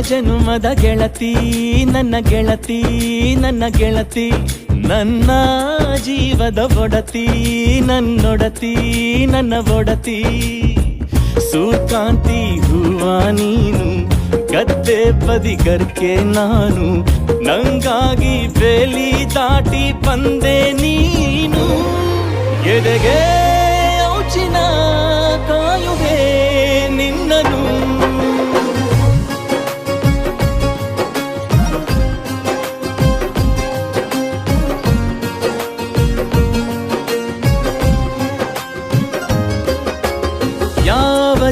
ಜನುಮದ ಗೆಳತಿ ನನ್ನ ಗೆಳತಿ ನನ್ನ ಗೆಳತಿ ನನ್ನ ಜೀವದ ಒಡತಿ ನನ್ನೊಡತಿ ನನ್ನ ಒಡತಿ ಸೂರ್ಕಾಂತಿ ಹೂವ ನೀನು ಗದ್ದೆ ಬದಿಗರ್ಕೆ ನಾನು ನಂಗಾಗಿ ಬೇಲಿ ದಾಟಿ ಬಂದೆ ನೀನು ಎದೆಗೆ ಔಚಿನ ಕಾಯುವೆ ನಿನ್ನನು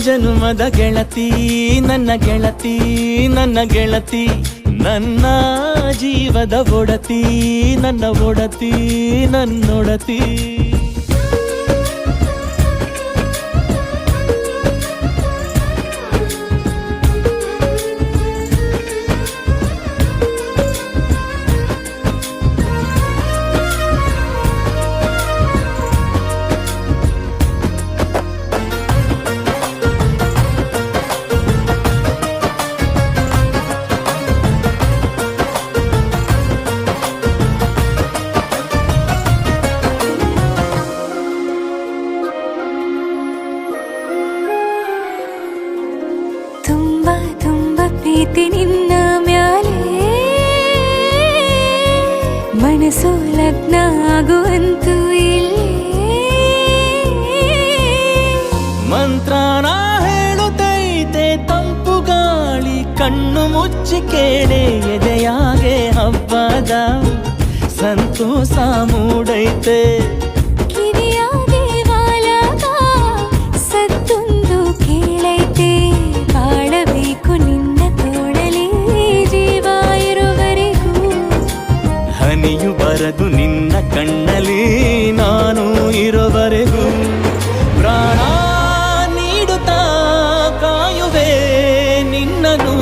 ಜನುಮದ ಗೆಳತಿ ನನ್ನ ಗೆಳತಿ ನನ್ನ ಗೆಳತಿ ನನ್ನ ಜೀವದ ಒಡತಿ ನನ್ನ ಒಡತಿ ನನ್ನೊಡತಿ ನಿನ್ನ ಮ್ಯಾಲೆ ಮನಸ್ಸು ಲಗ್ನ ಆಗುವಂತೂ ಇಲ್ಲೇ ಮಂತ್ರನ ಹೇಳುತ್ತೈತೆ ತಂಪು ಗಾಳಿ ಕಣ್ಣು ಮುಚ್ಚಿ ಕೇಳೆ ಎದೆಯಾಗೆ ಹಬ್ಬದ ಸಂತೋಷ ಮೂಡೈತೆ ಕಿವಿಯಾಗೆ ವಾಲಗ ಸತ್ತೊಂದು ಕೇಳೈತೆ ಬಾಳಬೇಕು ನಿನ್ನ ಹನಿಯು ಬರದು ನಿನ್ನ ಕಣ್ಣಲ್ಲಿ ನಾನು ಇರೋವರೆಗೂ ಪ್ರಾಣ ನೀಡುತ್ತಾ ಕಾಯುವೆ ನಿನ್ನನು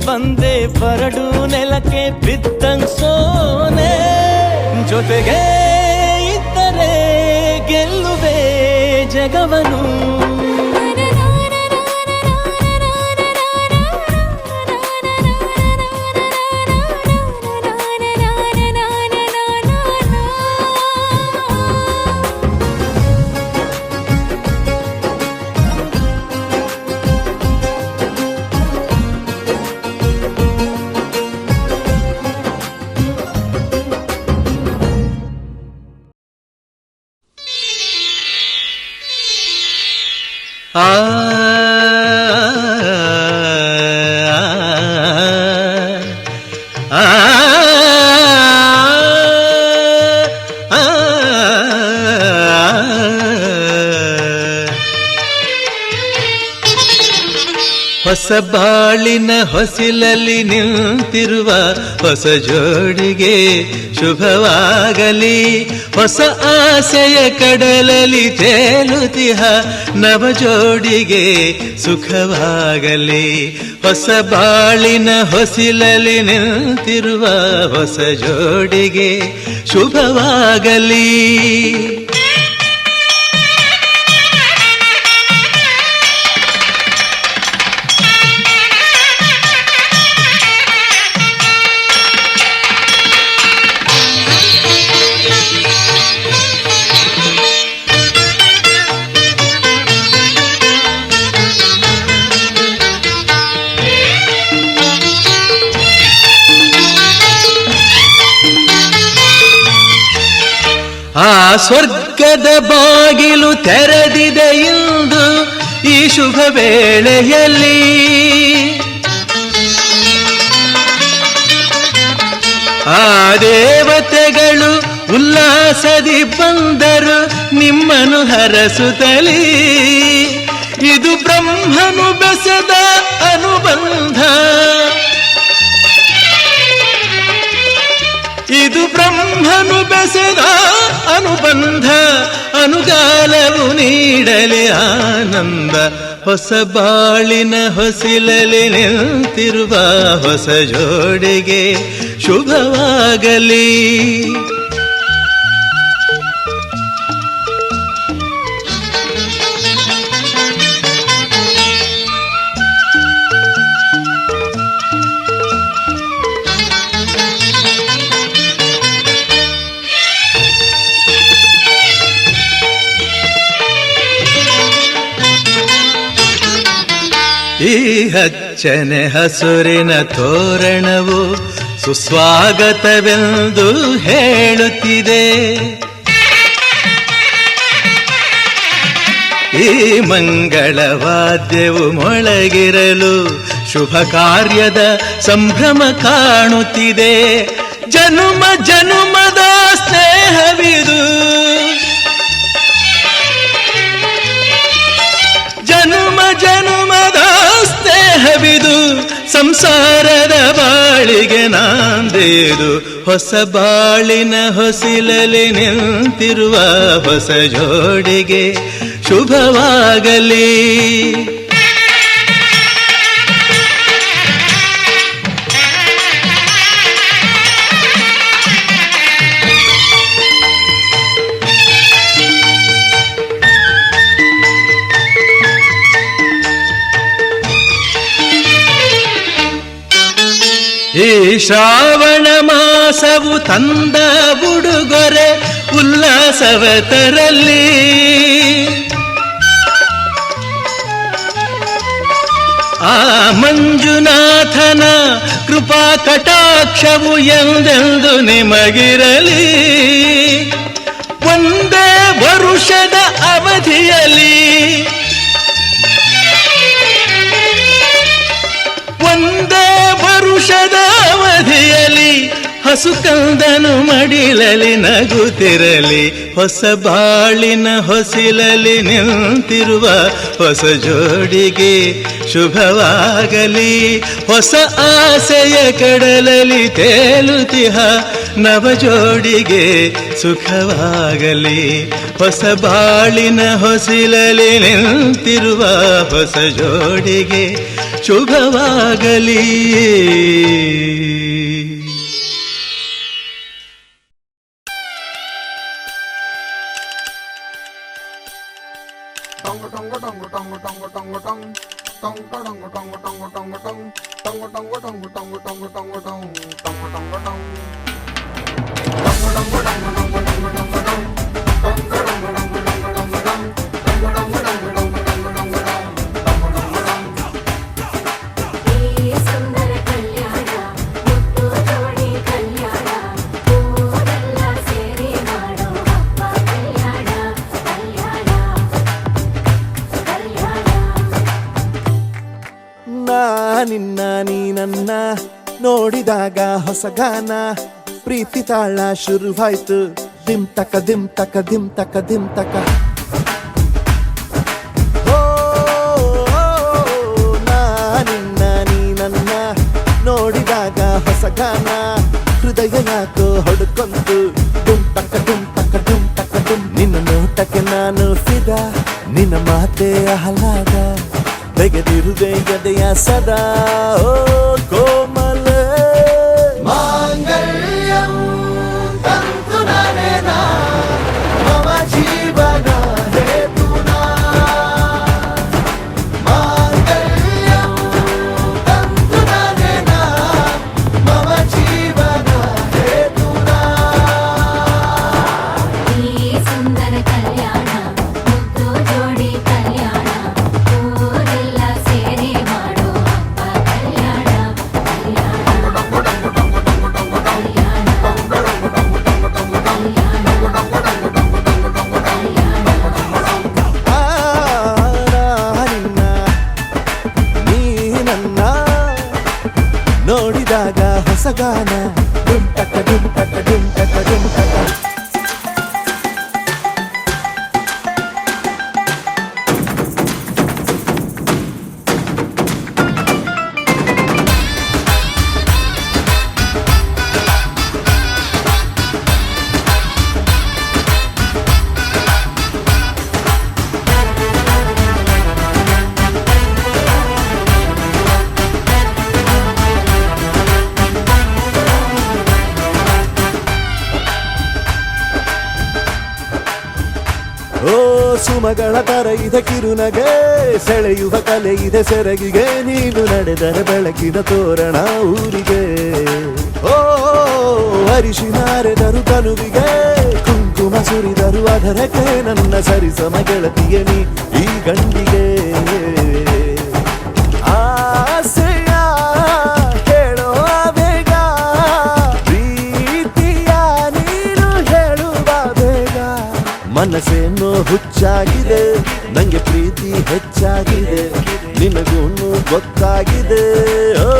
ಬಂದೆ ಬರಡು ನೆಲಕ್ಕೆ ಬಿದ್ದಂಗ್ ಸೋನೆ ಜೊತೆಗೆ ಇದ್ದರೆ ಗೆಲ್ಲುವೆ ಜಗವನು ಹೊಸ ಬಾಳಿನ ಹೊಸಿಲಲ್ಲಿ ನಿಂತಿರುವ ಹೊಸ ಜೋಡಿಗೆ ಶುಭವಾಗಲಿ. ಹೊಸ ಆಸೆಯ ಕಡಲಲ್ಲಿ ತೇಲುತಿಹ ನವ ಜೋಡಿಗೆ ಸುಖವಾಗಲಿ. ಹೊಸ ಬಾಳಿನ ಹೊಸಿಲಲ್ಲಿ ನಿಂತಿರುವ ಹೊಸ ಜೋಡಿಗೆ ಶುಭವಾಗಲಿ. ಆ ಸ್ವರ್ಗದ ಬಾಗಿಲು ತೆರೆದಿದೆ ಇಂದು ಈ ಶುಭ ವೇಳೆಯಲ್ಲಿ. ಆ ದೇವತೆಗಳು ಉಲ್ಲಾಸದಿ ಬಂದರು ನಿಮ್ಮನ್ನು ಹರಸುತ್ತಲೀ. ಇದು ಬ್ರಹ್ಮನು ಬೆಸೆದ ಅನುಬಂಧ, ಇದು ಬ್ರಹ್ಮನು ಬೆಸೆದ ಅನುಬಂಧ. ಅನುಗಾಲವು ನೀಡಲಿ ಆನಂದ. ಹೊಸ ಬಾಳಿನ ಹೊಸಿಲಲ್ಲಿ ನಿಂತಿರುವ ಹೊಸ ಜೋಡಿಗೆ ಶುಭವಾಗಲಿ. ಈ ಹಚ್ಚನೆ ಹಸುರಿನ ತೋರಣವು ಸುಸ್ವಾಗತವೆಂದು ಹೇಳುತ್ತಿದೆ. ಈ ಮಂಗಳವಾದ್ಯವು ಮೊಳಗಿರಲು ಶುಭ ಕಾರ್ಯದ ಸಂಭ್ರಮ ಕಾಣುತ್ತಿದೆ. ಜನುಮ ಜನುಮದ ಸ್ನೇಹವಿದು, ಜನುಮ ಜನುಮದ ಸ್ನೇಹವಿದು. ಸಂಸಾರದ ಬಾಳಿಗೆ ನಾಂದೇದು. ಹೊಸ ಬಾಳಿನ ಹೊಸಿಲಲ್ಲಿ ನಿಂತಿರುವ ಹೊಸ ಜೋಡಿಗೆ ಶುಭವಾಗಲಿ. ಈ ಶ್ರಾವಣ ಮಾಸವು ತಂದ ಉಡುಗೊರೆ ಉಲ್ಲಾಸವ ತರಲಿ. ಆ ಮಂಜುನಾಥನ ಕೃಪಾ ಕಟಾಕ್ಷವು ಎಂದೆಂದು ನಿಮಗಿರಲಿ. ಒಂದೇ ವರುಷದ ಅವಧಿಯಲ್ಲಿ, ಒಂದೇ ವರುಷದ ಅವಧಿಯಲ್ಲಿ ಹಸುಕಂದನು ಮಡಿಲಲಿ ನಗುತ್ತಿರಲಿ. ಹೊಸ ಬಾಳಿನ ಹೊಸಿಲಲ್ಲಿ ನಿಂತಿರುವ ಹೊಸ ಜೋಡಿಗೆ ಶುಭವಾಗಲಿ. ಹೊಸ ಆಸೆಯ ಕಡಲಲ್ಲಿ ತೇಲುತಿಹ ನವ ಜೋಡಿಗೆ ಸುಖವಾಗಲಿ. ಹೊಸ ಬಾಳಿನ ಹೊಸಿಲಲ್ಲಿ ನಿಂತಿರುವ ಹೊಸ ಜೋಡಿಗೆ ಶುಭವಾಗಲಿ. ನಿನ್ನ ನೀ ನನ್ನ ನೋಡಿದಾಗ ಹೊಸ ಗಾನ ಪ್ರೀತಿ ತಾಳ ಶುರುವಾಯ್ತು. ದಿಮ್ ತಕ ದಿಮ್ ತಕ ದಿಮ್ ತಕ ದಿಮ್ ತಕ. ಹೊಸಗಾನ ಹೃದಯ ಯಾಕೋ ಹೊಡ್ಕೊಂತು ಡುಮ್ ಟಕ ಡುಮ್ ಟಕ ಡುಮ್ ಟಕ ಡುಮ್ ನಿನ್ನ ನೋಟಕ್ಕೆ ನಾನು ಫಿದಾ ನಿನ್ನ ಮಾತೆ ಆಹ್ಲಾದ ತೆಗೆದಿರುವೆ ಎದೆಯ ಸದಾ ಓ ಕೋಮಲ ಮಾಂಗಲ್ಯಂ ತಂತು ನಾನೇನಾ ಮಮ ಜೀವನ ಹೇತುನಾ ಮಾಂಗಲ್ಯಂ ತಂತು ನಾನೇನಾ ಮಮ ಜೀವನ ಹೇತುನಾ ಈ ಸುಂದರ ಕಲ್ಯಾಣ ಮುದ್ದು ಜೋಡಿ ಕಲ್ಯಾಣ ಊರೆಲ್ಲ ಸೇರಿ ಮಾಡೋ ಹಬ್ಬ ಕಲ್ಯಾಣ ನಿನ್ನ ನೀ ನನ್ನ ನೋಡಿದಾಗ ಹೊಸಗಾನ ಡುಮ್ ಟಕ ಡುಮ್ ಟಕ ಡುಮ್ ಟಕ ಡುಮ್ ಟಕ ಓ ಸುಮಗಳ ತರ ಇದೆ ಕಿರುನಗೆ ಸೆಳೆಯುವ ಕಲೆ ಇದೆ ಸೆರಗಿಗೆ ನೀನು ನಡೆದರೆ ಬೆಳಕಿನ ತೋರಣ ಊರಿಗೆ ಓ ಅರಿಶಿನಾರೆದರು ತನುವಿಗೆ ಕುಂಕುಮ ಸುರಿದರು ಅದರಕ್ಕೆ ನನ್ನ ಸರಿಸಮ ಗೆಳತಿಯ ನೀ ಈ ಗಂಡಿಗೆ ಆಸೆಯ ಹೇಳೋ ಬೇಗ ಪ್ರೀತಿಯ ನೀನು ಹೇಳುವ ಬೇಗ ಮನಸ್ಸೇನೋ ಹುಚ್ಚಾಗಿದೆ ನಂಗೆ ಪ್ರೀತಿ ಹೆಚ್ಚಾಗಿದೆ ನಿನಗೂನು ಗೊತ್ತಾಗಿದೆ ಓ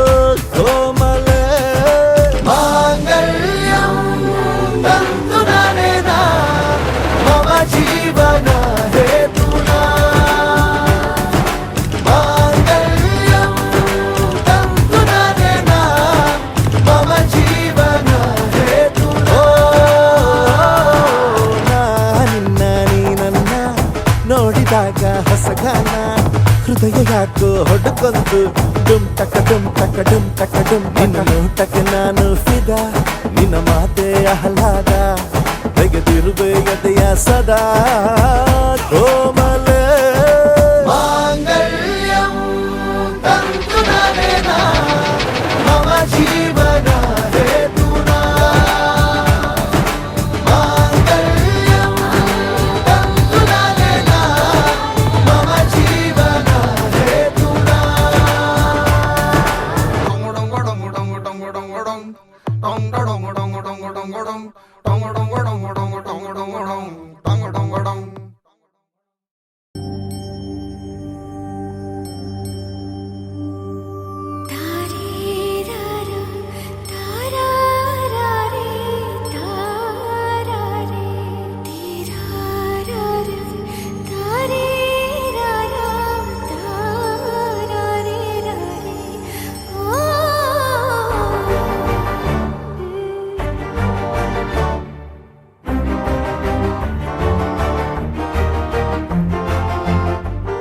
ಕೋಮಲ ಮಾಂಗಲ್ಯಂ ತಂತು ನಾನೇನಾ ಮಮ ಜೀವನ ಹೇತುನಾ ಮಾಂಗಲ್ಯಂ ತಂತು ನಾನೇನಾ ಮಮ ಜೀವನ ಹೇತುನಾ ನಿನ್ನ ನೀ ನನ್ನ ನೋಡಿದಾಗ ಹೊಸಗಾನ ಹೃದಯ ಯಾಕೋ ಹೊಡ್ಕೊಂತು ಡುಮ್ ಟಕ ಡುಮ್ ಟಕ ಡುಮ್ ಟಕ ಡುಮ್ ನಿನ್ನ ನೋಟಕ್ಕೆ ನಾನು ಫಿದಾ ನಿನ್ನ ಮಾತೆ ಆಹ್ಲಾದ ತೆಗೆದಿರುವೆ ಎದೆಯ ಸದಾ ಕೋಮಲ ಮಾಂಗಲ್ಯಂ ತಂತು ನಾನೇನಾ ಮಮ ಜೀವನ ಹೇತುನಾ ಮಾಂಗಲ್ಯಂ ತಂತು ನಾನೇನಾ ಮಮ ಜೀವನ ಹೇತುನಾ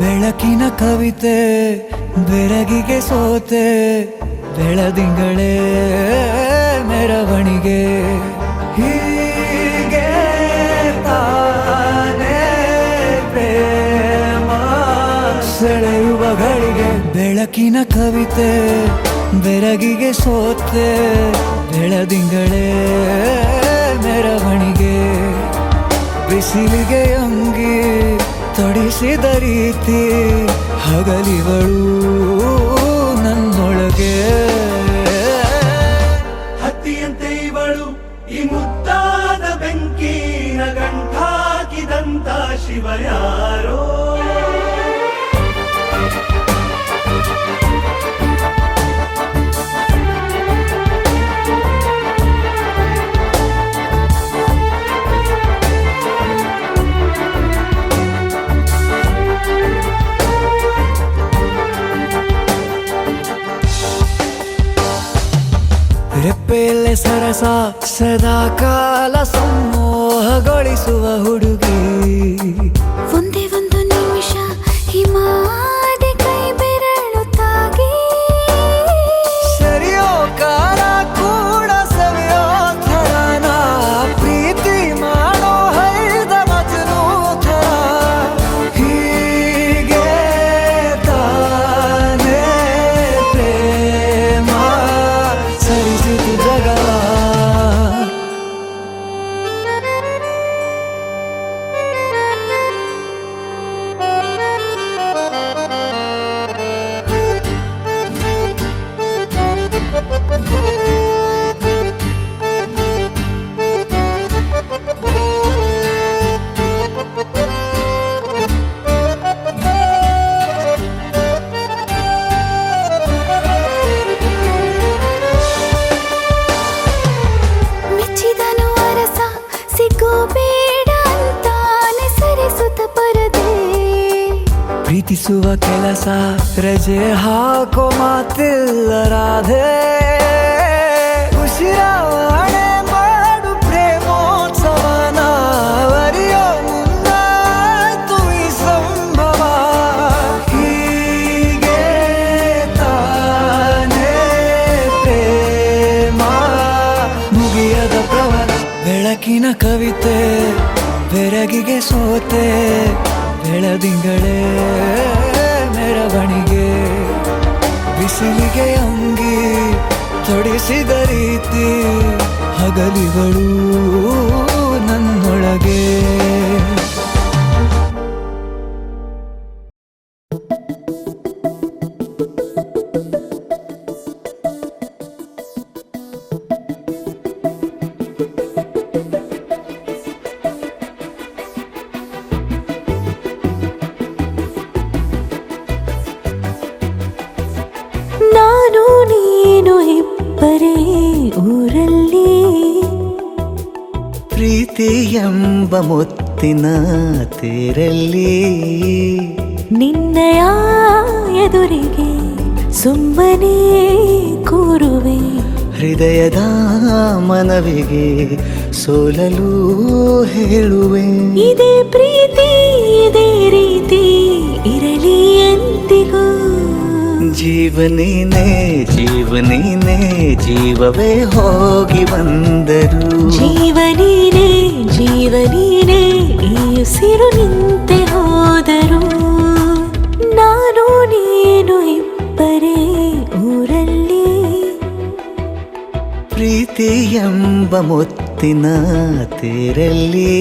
ಬೆಳಕಿನ ಕವಿತೆ ಬೆರಗಿಗೆ ಸೋತೆ ಬೆಳದಿಂಗಳೇ ಮೆರವಣಿಗೆ ಹೀಗೆ ತಾನೇ ಪ್ರೇಮ ಸೆಳೆಯುವ ಗಳಿಗೆ ಬೆಳಕಿನ ಕವಿತೆ ಬೆರಗಿಗೆ ಸೋತೆ ಬೆಳದಿಂಗಳೇ ಮೆರವಣಿಗೆ ಬಿಸಿಲಿಗೆ ಅಂಗಿ ತೊಡಿಸಿದ ರೀತಿ ಹಗಲಿಗಳು ನನ್ನೊಳಗೆ ಹತ್ತಿಯಂತೆ ಇವಳು ಈ ಮುದ್ದಾದ ಬೆಂಕಿನ ಗಂಟಾಕಿದಂತ ಶಿವ ಯಾರೋ ರೆಪ್ಪೆಯ ಕಣ್ಣಲ್ಲೇ ಸರಸ ಸದಾ ಕಾಲ ಸಂಮೋಹಗೊಳಿಸುವ ಹುಡುಗಿ. ಒಂದೇ ಒಂದು ನಿಮಿಷ ಹಿಮಾದಿ ಕೈ ಬೆರಳು ತಾಗಿ ಸರಿಯೋ ಕಾಲ ಕೂಡ ಸವಿಯೋ ಥರನ ಪ್ರೀತಿ ಮಾಡೋ ಹೈದ ಮಜನು ಥರ. ಹೀಗೆ ತಾನೇ ಪ್ರೇಮ ಸರಿಸಿತು ಜಗವ. ಮೆಚ್ಚಿದನು ಅರಸ ಸಿಗೋ ಬೇಡ ಅಂತಾನೆ ಸರಿಸುತ್ತ ಪರದೆ. ಪ್ರೀತಿಸುವ ಕೆಲಸ ರಜೆ ಹಾಕೋ ಮಾತಿಲ್ಲ ರಾಧೆ. ಉಸಿರಾವಣೆ ಮಾಡು ಪ್ರೇಮೋತ್ಸವನ ಅರಿಯೋ ಮುಂದಾಯ್ತು ಈ ಸಂಭವ. ಹೀಗೆ ತಾನೇ ಪ್ರೇಮ ಮುಗಿಯದ ಪ್ರವರ. ಬೆಳಕಿನ ಕವಿತೆ ಬೆರಗಿಗೆ ಸೋತೆ ಬೆಳದಿಂಗಳೇ ಮೆರವಣಿಗೆ. ಬಿಸಿಲಿಗೆ ಅಂಗಿ ತೊಡಿಸಿದ ರೀತಿ ಹಗಲಿಗಳು ನನ್ನೊಳಗೆ. ನಾನು ನೀನು ಇಬ್ಬರೇ ಊರಲ್ಲಿ ಪ್ರೀತಿ ಎಂಬ ಮುತ್ತಿನ ತೇರಲ್ಲಿ ನಿನ್ನಯ ಎದುರಿಗೆ ಸುಮ್ಮನೆ ಕೂರುವೆ. ಹೃದಯದ ಮನವಿಗೆ ಸೋಲಲು ಹೇಳುವೆ. ಇದೇ ಪ್ರೀತಿ ಇದೇ ರೀತಿ ಇರಲಿ ಎಂದಿಗೂ. ಜೀವನೇನೆ ಜೀವನೇನೆ ಜೀವವೇ ಹೋಗಿ ಬಂದರು. ಜೀವನೀನೇ ಜೀವನೀನೇ ಈ ಉಸಿರು ನಿಂತೆ ಹೋದರು. ನಾನು ನೀನು ಇಬ್ಬರೇ ಊರಲ್ಲಿ ಪ್ರೀತಿ ಎಂಬ ಮುತ್ತಿನ ತೇರಲ್ಲಿ.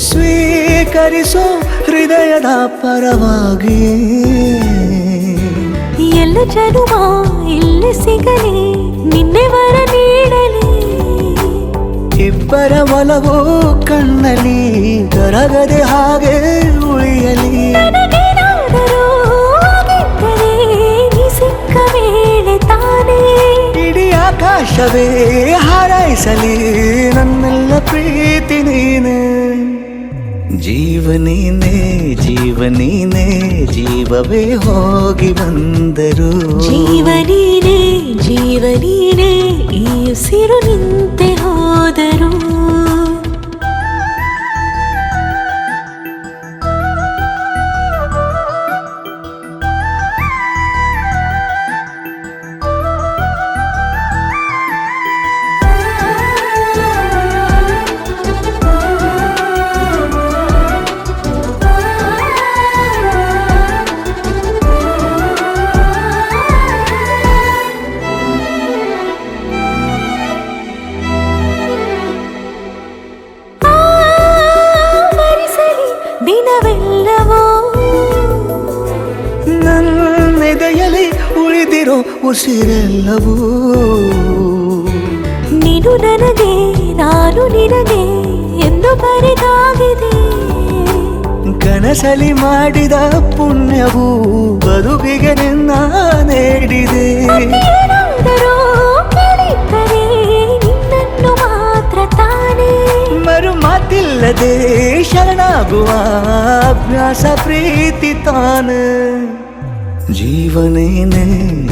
ಸ್ವೀಕರಿಸೋ ಹೃದಯದ ಪರವಾಗಿ. ಎಲ್ಲ ಜನುಮ ಇಲ್ಲಿ ಸಿಗಲಿ ನಿನ್ನೆ ವರ ನೀಡಲಿ. ಇಬ್ಬರ ಒಲವು ಕಣ್ಣಲ್ಲಿ ಕರಗದೆ ಹಾಗೆ ಉಳಿಯಲಿ. ನನಗೇನಾದರೂ ಆಗಿದ್ದರೆ ನೀ ಸಿಕ್ಕ ವೇಳೆ ತಾನೇ ಇಡೀ ಆಕಾಶವೇ ಹಾರೈಸಲಿ ನನ್ನೆಲ್ಲ ಪ್ರೀತಿ ನೀನೆ. ಜೀವನೀನೇ ಜೀವನೀನೇ ಜೀವವೇ ಹೋಗಿ ಬಂದರು. ಜೀವನೀನೇ ಜೀವನೀನೇ ಈ ಉಸಿರು ನಿಂತೆ ಹೋದರು. ಇರೋ ಉಸಿರೆಲ್ಲವೂ ನೀನು ನನಗೆ ನಾನು ನಿನಗೆ ಎಂದು ಬರೆದಾಗಿದೆ. ಕನಸಲಿ ಮಾಡಿದ ಪುಣ್ಯವು ಬದುಕಿಗೆ ನಿನ್ನ ನೀಡಿದೆ. ಏನಾದರೂ ಕೇಳಿದ್ದರೆ ನಿನ್ನನ್ನು ಮಾತ್ರ ತಾನೇ. ಮರು ಮಾತಿಲ್ಲದೆ ಶರಣಾಗುವ ಅಭ್ಯಾಸ ಪ್ರೀತಿ ತಾನೆ. ಜೀವನೇನೆ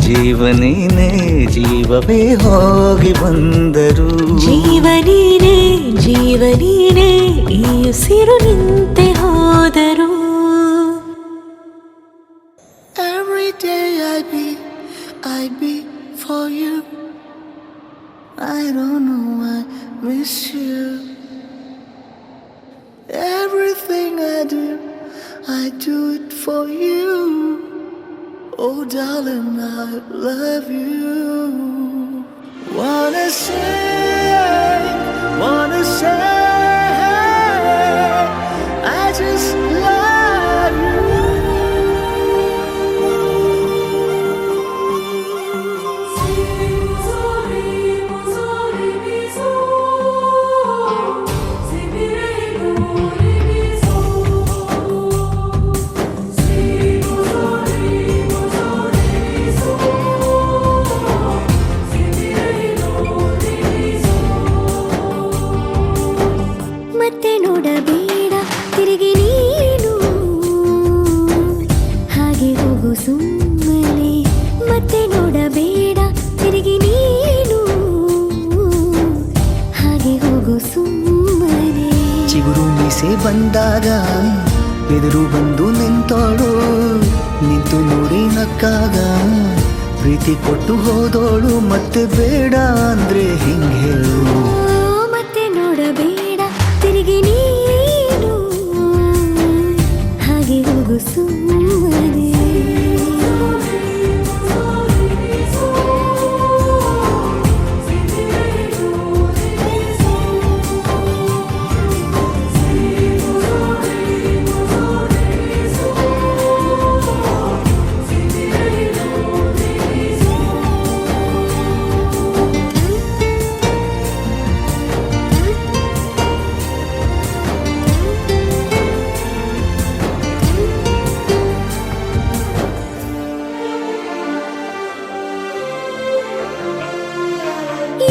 ಜೀವನೇನೆ ಜೀವವೇ ಹೋಗಿ ಬಂದರು. ಜೀವನೀನೇ ಜೀವನೀನೇ ಈ ಉಸಿರು ನಿಂತೆ ಹೋದರು. Every day I be for you. I don't know I miss you. Everything I do it for you. Oh darling, I love you. Wanna say, I just love you. ಮತ್ತೆ ನೋಡಬೇಡ ತಿರುಗಿ ನೀನು ಹಾಗೆ ಹೋಗು ಸುಮ್ಮನೆ. ಮತ್ತೆ ನೋಡಬೇಡ ತಿರುಗಿ ನೀನು ಹಾಗೆ ಹೋಗು ಸುಮ್ಮನೆ. ಚಿಗುರು ಮೀಸೆ ಬಂದಾಗ ಎದುರು ಬಂದು ನಿಂತೋಳು, ನಿಂತು ನೋಡಿ ನಕ್ಕಾಗ ಪ್ರೀತಿ ಕೊಟ್ಟು ಹೋದೋಳು. ಮತ್ತೆ ಬೇಡ ಅಂದ್ರೆ ಹಿಂಗೆ ಹೇಳು. ಮತ್ತೆ ನೋಡಬೇಡ ತಿರುಗಿ ನೀನು ಹಾಗೆ ಹೋಗು ಸುಮ್ಮನೆ.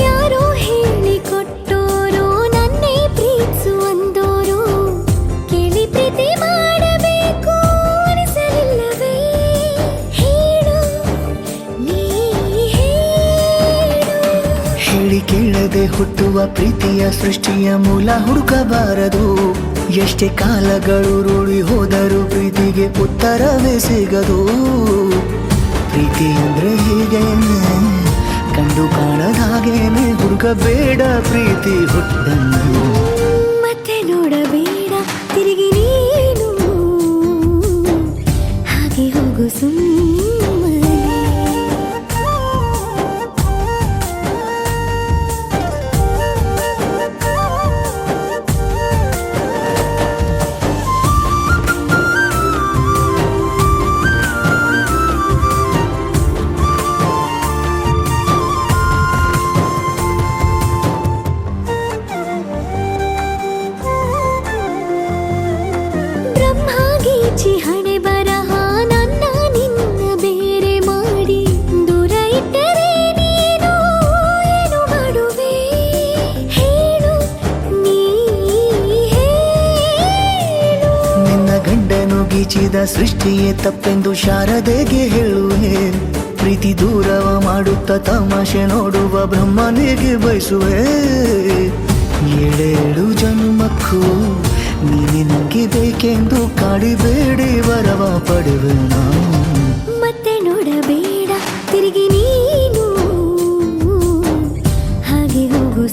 ಯಾರೋ ಹೇಳಿಕೊಟ್ಟೋರು ನನ್ನೇ ಪ್ರೀತಿಸುವಂದೋರು, ಕೇಳಿ ಪ್ರೀತಿ ಮಾಡಬೇಕು ಅನಿಸಲಿಲ್ಲವೇ? ಹೇಳು ನೀ ಹೇಳು. ಹೇಳಿ ಕೇಳದೆ ಹುಟ್ಟುವ ಪ್ರೀತಿಯ ಸೃಷ್ಟಿಯ ಮೂಲ ಹುಡುಕಬಾರದು. ಎಷ್ಟೇ ಕಾಲಗಳು ರೂಢಿ ಹೋದರೂ ಪ್ರೀತಿಗೆ ಉತ್ತರವೇ ಸಿಗದು. ಪ್ರೀತಿ ಅಂದ್ರೆ ಹೀಗೇನೆ, ಕಂಡು ಕಾಣದ ಹಾಗೇನೆ, ಹುಡುಕಬೇಡ ಪ್ರೀತಿ ಹುಟ್ಟನ್ನು. ಮತ್ತೆ ನೋಡಬೇಡ ತಿರುಗಿ ನೀನು ಹಾಗೆ ಹೋಗು ಸುಮ್ಮನೆ. ಬ್ರಹ್ಮಗೀಚಿ ಹಣೆ ಬರಹ ನನ್ನ ನಿನ್ನ ಬೇರೆ ಮಾಡಿ ದೂರ ಇಟ್ಟರೆ ನೀನು ಏನು ಮಾಡುವೆ? ಹೇಳು ನೀ ಹೇಳು. ನಿನ್ನ ಗಂಡನು ಗೀಚಿದ ಸೃಷ್ಟಿಯೇ ತಪ್ಪೆಂದು ಶಾರದೆಗೆ ಹೇಳುವೆ. ಪ್ರೀತಿ ದೂರವ ಮಾಡುತ್ತ ತಮಾಷೆ ನೋಡುವ ಬ್ರಹ್ಮನಿಗೆ ಬಯಸುವೆ. ಏಳೇಳು ಜನ್ಮಕ್ಕೂ ನಿನಗೆ ಬೇಕೆಂದು ಕಾಡಿಬೇಡಿ ವರವ ಪಡೆವೆ ನಾನು. ಮತ್ತೆ ನೋಡಬೇಡ ತಿರುಗಿ ನೀನು ಹಾಗೆ ಹೋಗು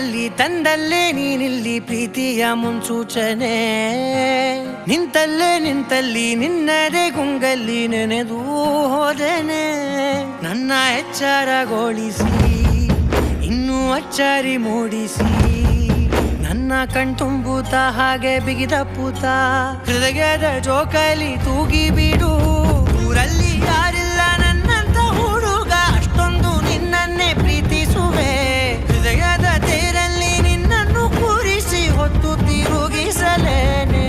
ಕಣ್ಣಲ್ಲಿ ತಂದಲ್ಲೇ ನೀನಿಲ್ಲಿ ಪ್ರೀತಿಯ ಮುನ್ಸೂಚನೆ ನಿಂತಲ್ಲಿ ನಿನ್ನದೇ ಗುಂಗಲ್ಲಿ ನೆನೆದು ಹೋದನೆ ನನ್ನ ಎಚ್ಚರಗೊಳಿಸಿ ಇನ್ನೂ ಅಚ್ಚರಿ ಮೂಡಿಸಿ ನನ್ನ ಕಣ್ತುಂಬುತ್ತ ಹಾಗೆ ಬಿಗಿದಪ್ಪುತ್ತ ಹೃದಯದ ಜೋಕಾಲಿ ತೂಗಿ ಬಿಡು ಊರಲ್ಲಿ ಯಾರಿಲ್ಲ ನನ್ನಂತ ಹುಡುಗ ಅಷ್ಟೊಂದು ನಿನ್ನನ್ನೇ ಪ್ರೀತಿಸುವೆ ಹೃದಯದ ತೇರಲ್ಲಿ ನಿನ್ನನ್ನು ಕೂರಿಸಿ ಹೊತ್ತು ತಿರುಗಿಸಲೇನೆ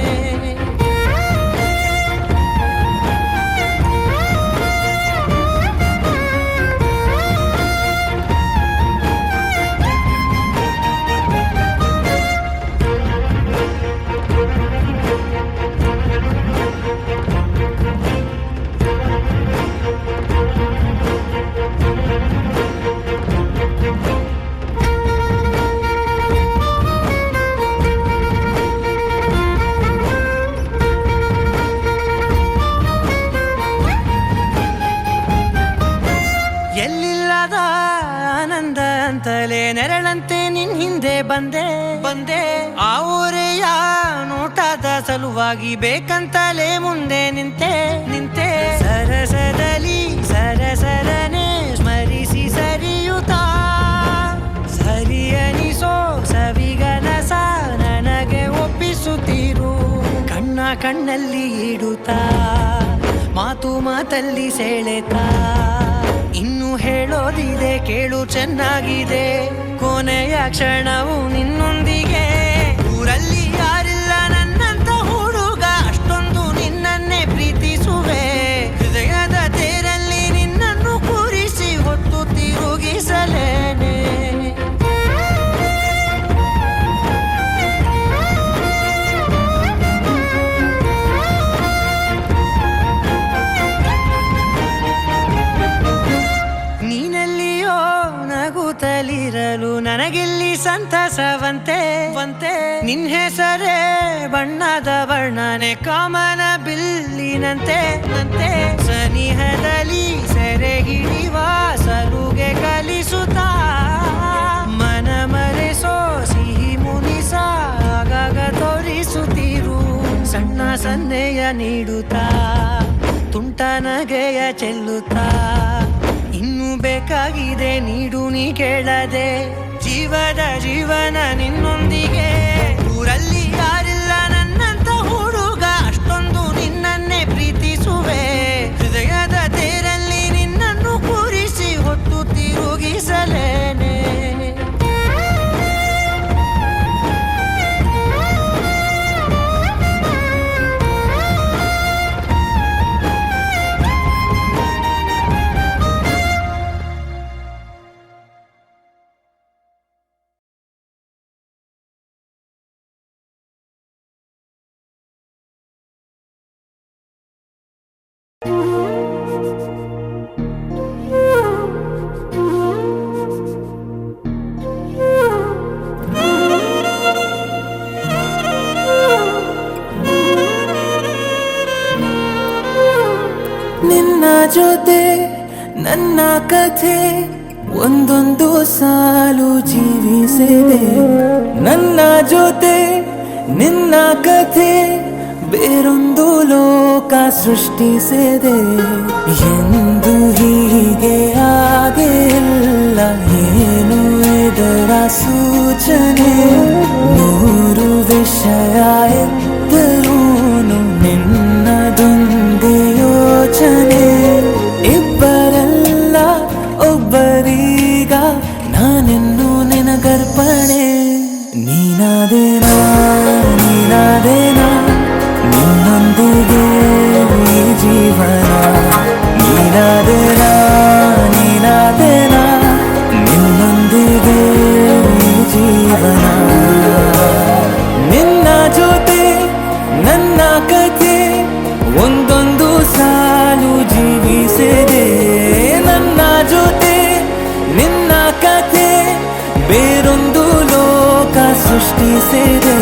ಎಲ್ಲಿಲ್ಲದ ಆನಂದ ಅಂತಲೇ ನೆರಳಂತೆ ನಿನ್ ಹಿಂದೆ ಬಂದೆ ಆ ಊರೆಯ ನೋಟದ ಸಲುವಾಗಿ ಬೇಕಂತಲೇ ಮುಂದೆ ನಿಂತೆ ಸರಸದಲ್ಲಿ ಸರಸರನೆ ಸ್ಮರಿಸಿ ಸರಿಯುತ್ತಾ ಸರಿಯನಿಸೋ ಸವಿಗನಸ ನನಗೆ ಒಪ್ಪಿಸುತ್ತೀರು ಕಣ್ಣಲ್ಲಿ ಇಡುತ್ತಾ ಮಾತಲ್ಲಿ ಸೆಳೆತಾ ಇನ್ನು ಹೇಳೋದಿದೆ ಕೇಳು ಚೆನ್ನಾಗಿದೆ ಕೊನೆಯ ಕ್ಷಣವು ನಿನ್ನೊಂದಿಗೆ ಊರಲ್ಲಿ ಯಾರಿಲ್ಲ ನನ್ನಂತ ಹುಡುಗ ಅಷ್ಟೊಂದು ನಿನ್ನನ್ನೇ ಪ್ರೀತಿಸುವೆ ಹೃದಯದ ತೇರಲ್ಲಿ ನಿನ್ನನ್ನು ಕೂರಿಸಿ ಹೊತ್ತು ತಿರುಗಿಸಲೇನೆ ನಗುತ್ತಲಿರಲು ನನಗಿಲ್ಲಿ ಸಂತಸವಂತೆ ನಿನ್ ಹೆಸರೇ ಬಣ್ಣದ ವರ್ಣನೆ ಕಾಮನ ಬಿಲ್ಲಿನಂತೆ ಸನಿಹದಲ್ಲಿ ಸೆರೆ ಹಿಡಿವ ಸಲುಗೆ ಕಲಿಸುತ್ತಾ ಮನ ಮರೆಸೋ ಸಿಹಿ ಮುನಿಸ ಆಗಾಗ ತೋರಿಸುತ್ತೀರು ಸಣ್ಣ ಸನ್ನೆಯ ನೀಡುತ್ತಾ ತುಂಟ ನಗೆಯ ಚೆಲ್ಲುತ್ತಾ ಇನ್ನು ಬೇಕಾಗಿದೆ ನೀಡು ನೀ ಕೇಳದೆ ಜೀವನ ನಿನ್ನೊಂದಿಗೆ ಊರಲ್ಲಿ ಯಾರಿಲ್ಲ ನನ್ನಂತ ಹುಡುಗ ಅಷ್ಟೊಂದು ನಿನ್ನನ್ನೇ ಪ್ರೀತಿಸುವೆ ಹೃದಯದ ತೇರಲ್ಲಿ ನಿನ್ನನ್ನು ಕೂರಿಸಿ ಹೊತ್ತು ತಿರುಗಿಸಲೇನೆ ನಿನ್ನ ಜೊತೆ ನನ್ನ ಕಥೆ ಒಂದೊಂದು ಸಾಲು ಜೀವಿಸಿದೆ ನನ್ನ ಜೊತೆ ನಿನ್ನ ಕಥೆ ಬೇರೊಂದು ಲೋಕ ಸೃಷ್ಟಿಸಿದೆ ಎಂದು ಹೀಗೆ ಆಗಿಲ್ಲ ಏನು ಇದರ ಸೂಚನೆ ನೂರು ವಿಷಯ ಎತ್ತರೂನು ನಿನ್ನದೊಂದೇ ಯೋಚನೆ ಇಬ್ಬರಲ್ಲ ಒಬ್ಬರೀಗ ನಾನೆನ್ನು ನಿನಗರ್ಪಣೆ ನೀನಾದೇನಾ ನಿನ್ನೊಂದಿಗೆ ಈ ಜೀವನ ನೀನಾದೇನಾ ನಿನ್ನೊಂದಿಗೆ ಈ ಜೀವನ ನಿನ್ನ ಜೊತೆ ನನ್ನ ಕಥೆ ಒಂದೊಂದು ಸಾಲು ಜೀವಿಸಿದೆ ನನ್ನ ಜೊತೆ ನಿನ್ನ ಕಥೆ ಬೇರೊಂದು ಲೋಕ ಸೃಷ್ಟಿಸಿದೆ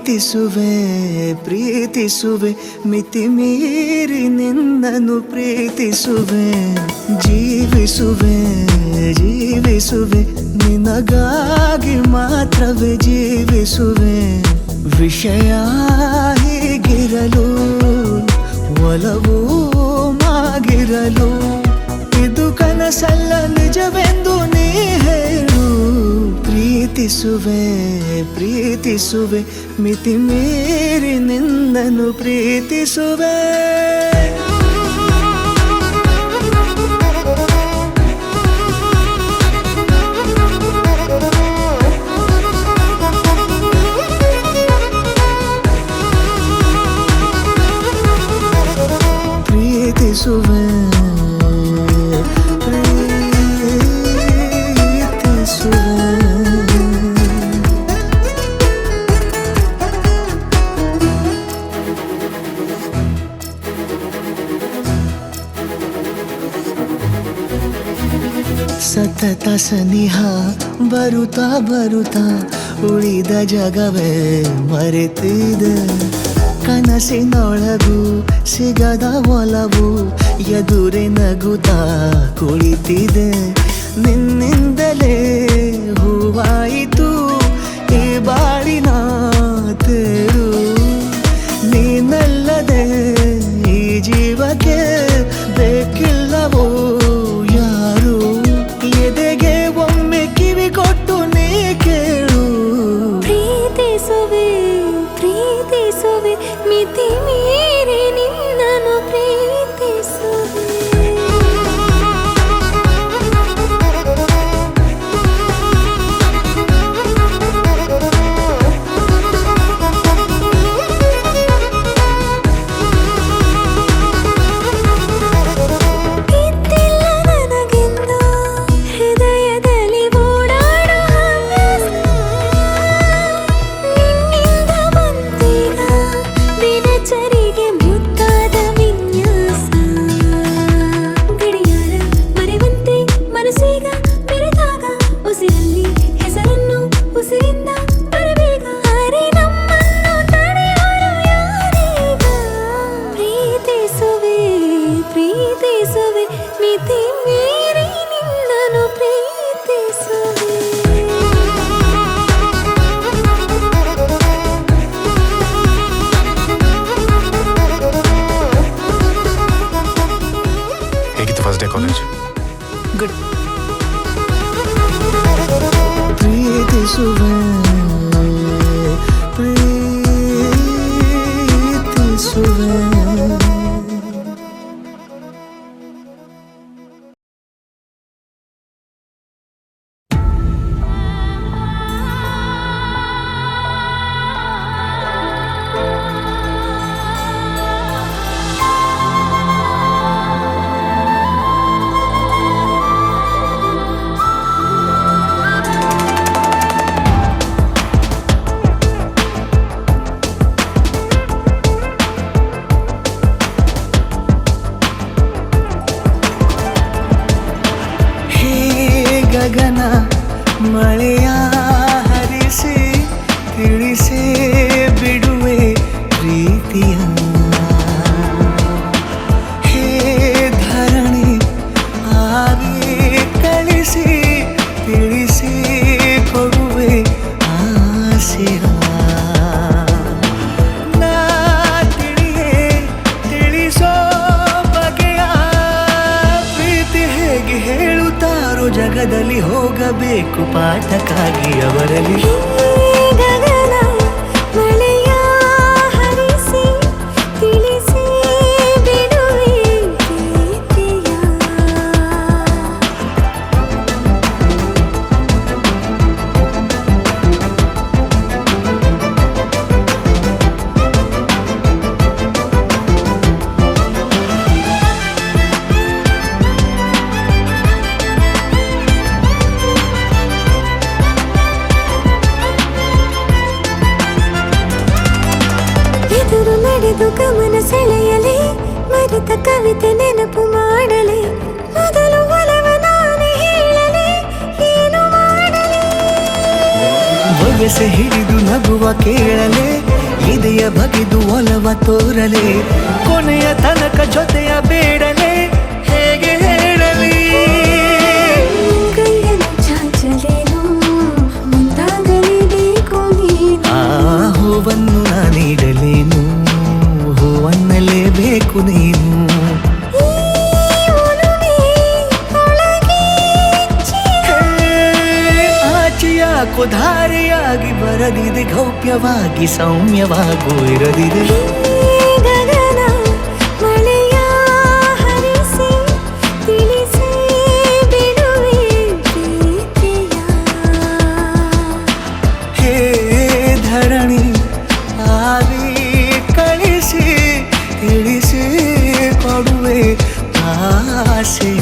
ಪ್ರೀತಿಸುವೆ ಪ್ರೀತಿಸುವೆ ಮಿತಿ ಮೀರಿ ನಿನ್ನನ್ನು ಪ್ರೀತಿಸುವೆ ಜೀವಿಸುವೆ ಜೀವಿಸುವೆ ನಿನಗಾಗಿ ಮಾತ್ರವೇ ಜೀವಿಸುವೆ ವಿಷಯ ಹೀಗಿರಲು ಒಲವು ಮಾಗಿರಲು ಇದು ಕನಸಲ್ಲ ನಿಜವೆಂದು ನೀ ಹೇಳು ಪ್ರೀತಿಸುವೆ ಪ್ರೀತಿಸುವೆ ಮಿತಿ ಮೀರಿ ನಿನ್ನನ್ನು ಪ್ರೀತಿಸುವೆ ಪ್ರೀತಿಸುವೆ ಸತತ ಸನಿಹ ಬರುತ್ತಾ ಬರುತ್ತಾ ಉಳಿದ ಜಗವೇ ಮರೆತಿದೆ ಕನಸಿನೊಳಗೂ ಸಿಗದ ಒಲವು ಎದುರೆ ನಗುತ್ತಾ ಕುಳಿತಿದೆ ನಿನ್ನಿಂದಲೇ ಹೂವಾಯಿತು ಈ ಬಾಳಿನ ತೇರು ನೀನಲ್ಲದೆ ಈ ಜೀವಕ್ಕೆ ಬೇಕಿಲ್ಲವೋ ಯಾರು ಎದೆಗೆ ಒಮ್ಮೆ ಕಿವಿ ಕೊಟ್ಟು ನೀ ಕೇಳು ಪ್ರೀತಿಸುವೆ ಪ್ರೀತಿಸುವೆ ಮಿತಿ ಮೀರಿ ನಿನ್ನನ್ನು ಪ್ರೀತಿಸುವೆ ಇದ್ದಿಲ್ಲ ನನಗೆಂದು ಹೃದಯದಲ್ಲಿ ಓಡಾಡೋ ಹವ್ಯಾಸ ನಿನ್ನಿಂದ ಬಂದೀಗ ದಿನಚರಿಗೆ ಮುದ್ದಾದ ವಿನ್ಯಾಸ ಗಡಿಯಾರ ಮರೆವಂತೆ ಮನಸ್ಸೀಗ ಬೆರೆತಾಗ ಉಸಿರಲ್ಲಿ ಹೆಸರನ್ನು ಉಸಿರಿಂದ ಬರಬೇಗ ಅರೆ ನಮ್ಮನ್ನು ತಡೆಯೋರು ಯಾರೀಗ ಪ್ರೀತಿಸುವೆ ಪ್ರೀತಿಸುವೆ ಮಿತಿ ಮೀರಿ ನಿನ್ನನ್ನು ಪ್ರೀತಿಸುವೆ ಹೇಗಿತ್ತು ಫಸ್ಟ್ ಡೇ ಕಾಲೇಜ್? ಗುಡ್ ಪ್ರೀತಿಸುವೆ ಪ್ರೀತಿಸುವೆ ಗಗನ ಮಳೆಯ ಹರಿಸಿ ತಿಳಿಸಿ ಬಿಡುವೆ ಪ್ರೀತಿಯ ಹೇ ಧರಣಿ ಆವಿ ಕಳಿಸಿ ತಿಳಿಸಿ ಕೊಡುವೆ ಆಸೆಯ ನಾ ತಿಳಿಯೇ ತಿಳಿಸೋ ಬಗೆಯ ಪ್ರೀತಿ ಹೇಗೆ ಹೇಳುತ್ತಾರೋ ಜಗದಲ್ಲಿ ಹೋಗಬೇಕು ಪಾಠಕ್ಕಾಗಿ ಅವರಲ್ಲಿ ಗಗನ ಮಳೆಯ ಹರಿಸಿ ತಿಳಿಸಿ ಬಿಡುವೆ ಪ್ರೀತಿಯ ಎದುರು ನಡೆದು ಗಮನ ಸೆಳೆಯಲಿ ಮರೆತ ಕವಿತೆ ನೆನಪು ಮಾಡಲಿ ಮೊದಲು ಒಲವ ನಾನೇ ಹೇಳಲಿ ಏನು ಮಾಡಲಿ ಬಗೆಸೆ ಹಿಡಿದು ನಗುವ ಕೇಳಲೆ ಇದೆಯ ಬಗೆದು ಒಲವ ತೋರಲೆ ಕೊನೆಯ ತನಕ ಜೊತೆಯ ಬೇಡಲೆ ಹೇಗೆ ಹೇಳಲಿ ಕೈಯನ್ನು ಚಾಚಲೇನು ಮುಂದಾಗಲೇಬೇಕು ನೀನು ಆ ಹೂವನ್ನು ನಾನೀಡಲೇನು ಹೂವನ್ನಲೇಬೇಕು ನೀನು ಆಚೆಯಾಕೋ ಧಾರೆಯಾಗಿ ಬರದಿದೆ ಗೌಪ್ಯವಾಗಿ ಸೌಮ್ಯವಾಗೂ ಇರದಿದೆ ಗಗನ ಮಳೆಯ ಹರಿಸಿ ತಿಳಿಸಿ ಬಿಡುವೆ ಪ್ರೀತಿಯ ಹೇ ಧರಣಿ ಆವಿ ಕಳಿಸಿ ತಿಳಿಸಿ ಕೊಡುವೆ ಆಸೆಯ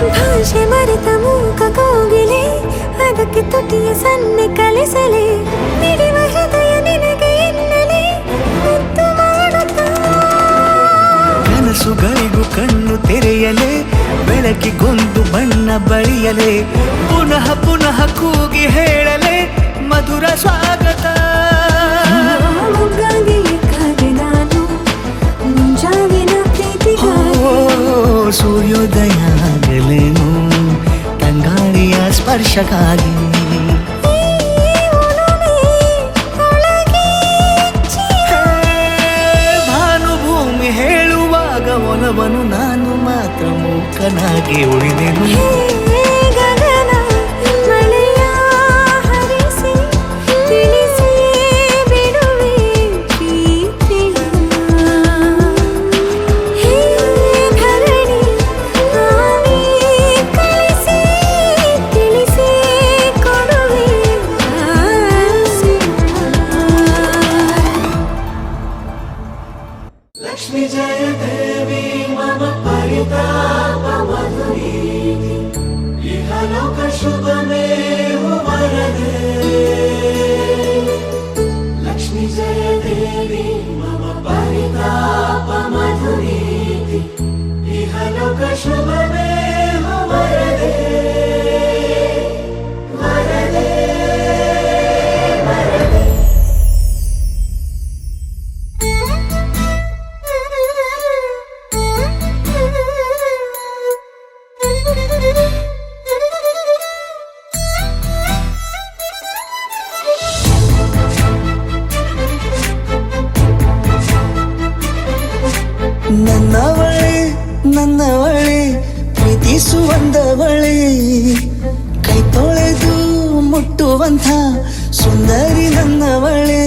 ಭಾಷೆ ಮರೆತ ಮೂಕ ಕೋಗಿಲೆ ಅದಕ್ಕೆ ತುಟಿಯ ಸನ್ನೆ ಕಲಿಸಲೆ ಮಿಡಿವ ಹೃದಯ ನಿನಗೆ ಎನ್ನಲೆ ಮುದ್ದು ಮಾಡುತ್ತಾ ಕನಸುಗಳಿಗೂ ಕಣ್ಣು ತೆರೆಯಲೆ ಬೆಳಕಿಗೊಂದು ಬಣ್ಣ ಬಳಿಯಲೆ ಪುನಃ ಪುನಃ ಕೂಗಿ ಹೇಳಲೆ ಮಧುರ ಸ್ವಾಗತ ಮೊಗ್ಗಾಗಿ ಕಾದೆ ನಾನು ಮುಂಜಾವಿನ ಪ್ರೀತಿಗಾಗಿ ಓ ಸೂರ್ಯೋದಯ ಆಗಲೇನು ತಂಗಾಳಿಯ ಸ್ಪರ್ಶಕ್ಕಾಗಿ ಭಾನುಭೂಮಿ ಹೇಳುವಾಗ ಒಲವನು ನಾನು ಮಾತ್ರ ಮೂಕನಾಗಿ ಉಳಿದೆನು ಗಗನ ಮಳೆಯ ಹರಿಸಿ ತಿಳಿಸಿ ಬಿಡುವೆ ಪ್ರೀತಿಯ ಹೇ ಧರಣಿ ಆವಿ ಕಳಿಸಿ ತಿಳಿಸಿ ಕೊಡುವೆ ಆಸೆಯ लक्ष्मी जय देवी मम परिताप मधुरीति इहलोक शुभमेव वरदे लक्ष्मी जय देवी मम परिताप मधुरीति इहलोक शुभमेव वरदे वरदे वरदे ನನ್ನವಳೆ ಪ್ರೀತಿಸುವಂದವಳೆ ಕೈ ತೊಳೆದು ಮುಟ್ಟುವಂಥ ಸುಂದರಿ ನನ್ನವಳೆ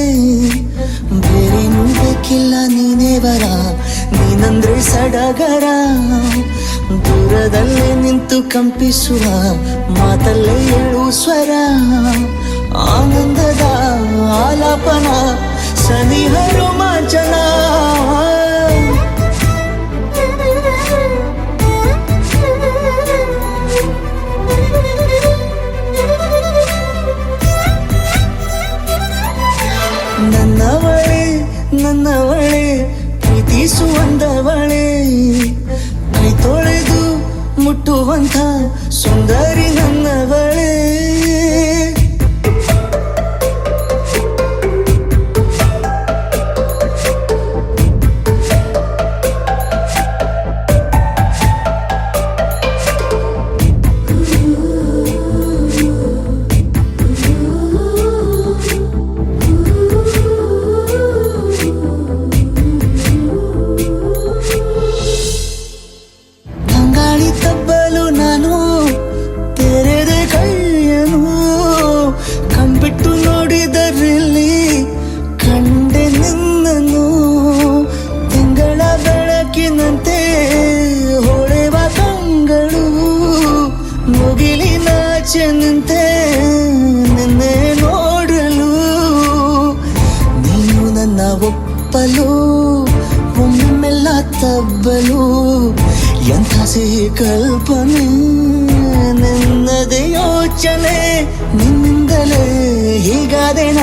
ಬೇರೇನೂ ಬೇಕಿಲ್ಲ ನೀನೇ ವರ ನೀನಂದ್ರೆ ಸಡಗರ ದೂರದಲ್ಲೇ ನಿಂತು ಕಂಪಿಸುವ ಮಾತಲ್ಲೇ ಏಳು ಸ್ವರ ಆನಂದದ ಆಲಾಪನ ಸನಿಹ ರೋಮಾಂಚನ ನನ್ನವಳೆ ಪ್ರೀತಿಸುವಂದವಳೆ ಕೈ ತೊಳೆದು ಮುಟ್ಟುವಂಥ ಸುಂದರಿ ನನ್ನವಳೆ ನಿಂತೆ ನಿನ್ನೆ ನೋಡಲು ನೀನು ನನ್ನ ಒಪ್ಪಲು ಒಮ್ಮೆಲ್ಲ ತಬ್ಬಲು ಎಂಥ ಸಿಹಿ ಕಲ್ಪನೆ ನಿನ್ನದೇ ಯೋಚನೆ ನಿನ್ನಿಂದಲೇ ಹೀಗಾದೆನ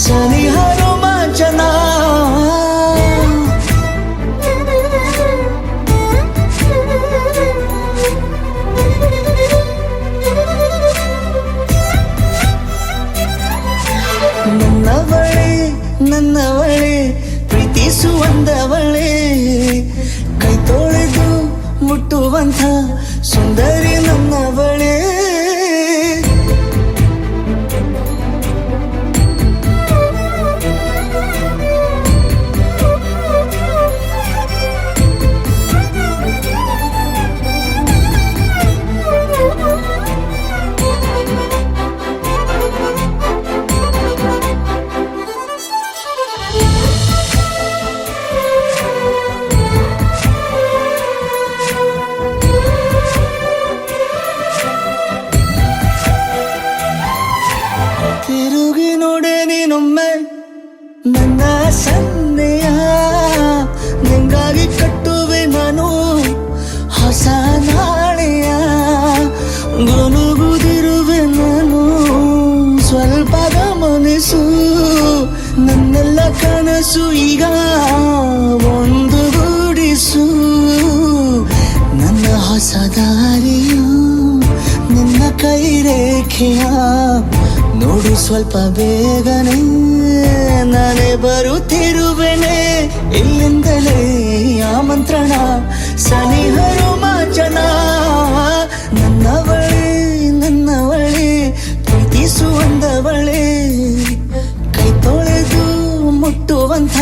ಸನಿಹ ರೋಮಾಂಚನ ನನ್ನವಳೆ ಪ್ರೀತಿಸುವಂದವಳೆ ಕೈ ತೊಳೆದು ಮುಟ್ಟುವಂಥ ಸುಂದರಿ ನನ್ನವಳೆ ತಿರುಗಿ ನೋಡೆ ನೀನೊಮ್ಮೆ ನನ್ನ ಸನ್ನೆಯ ನಿಂಗಾಗಿ ಕಟ್ಟುವೆ ನಾನು ಹೊಸ ನಾಳೆಯ ಗುನುಗುದಿರುವೆ ನಾನು ಸ್ವಲ್ಪ ಗಮನಿಸು ನನ್ನೆಲ್ಲ ಕನಸು ಈಗ ಒಂದು ಗೂಡಿಸು ನನ್ನ ಹೊಸ ದಾರಿಯು ನಿನ್ನ ಕೈ ರೇಖೆಯ ನೋಡು ಸ್ವಲ್ಪ ಬೇಗನೆ ನಾನೇ ಬರುತ್ತಿರುವೆನೆ ಇಲ್ಲಿಂದಲೇ ಆಮಂತ್ರಣ ಸನಿಹ ರೋಮಾಂಚನ ನನ್ನವಳೆ ಪ್ರೀತಿಸುವಂದವಳೆ ಕೈ ತೊಳೆದು ಮುಟ್ಟುವಂಥ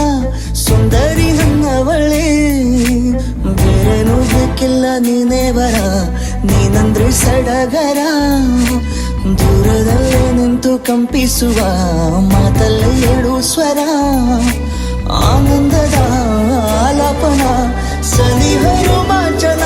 ಸುಂದರಿ ನನ್ನವಳೆ ಬೇರೇನೂ ಬೇಕಿಲ್ಲ ನೀನೇ ಬರ ನೀನಂದ್ರೆ ಸಡಗರ ದೂರದಲ್ಲೇ ನಿಂತು ಕಂಪಿಸುವ ಮಾತಲ್ಲೇ ಏಳು ಸ್ವರ ಆನಂದದ ಆಲಾಪನ ಸನಿಹ ರೋಮಾಂಚನ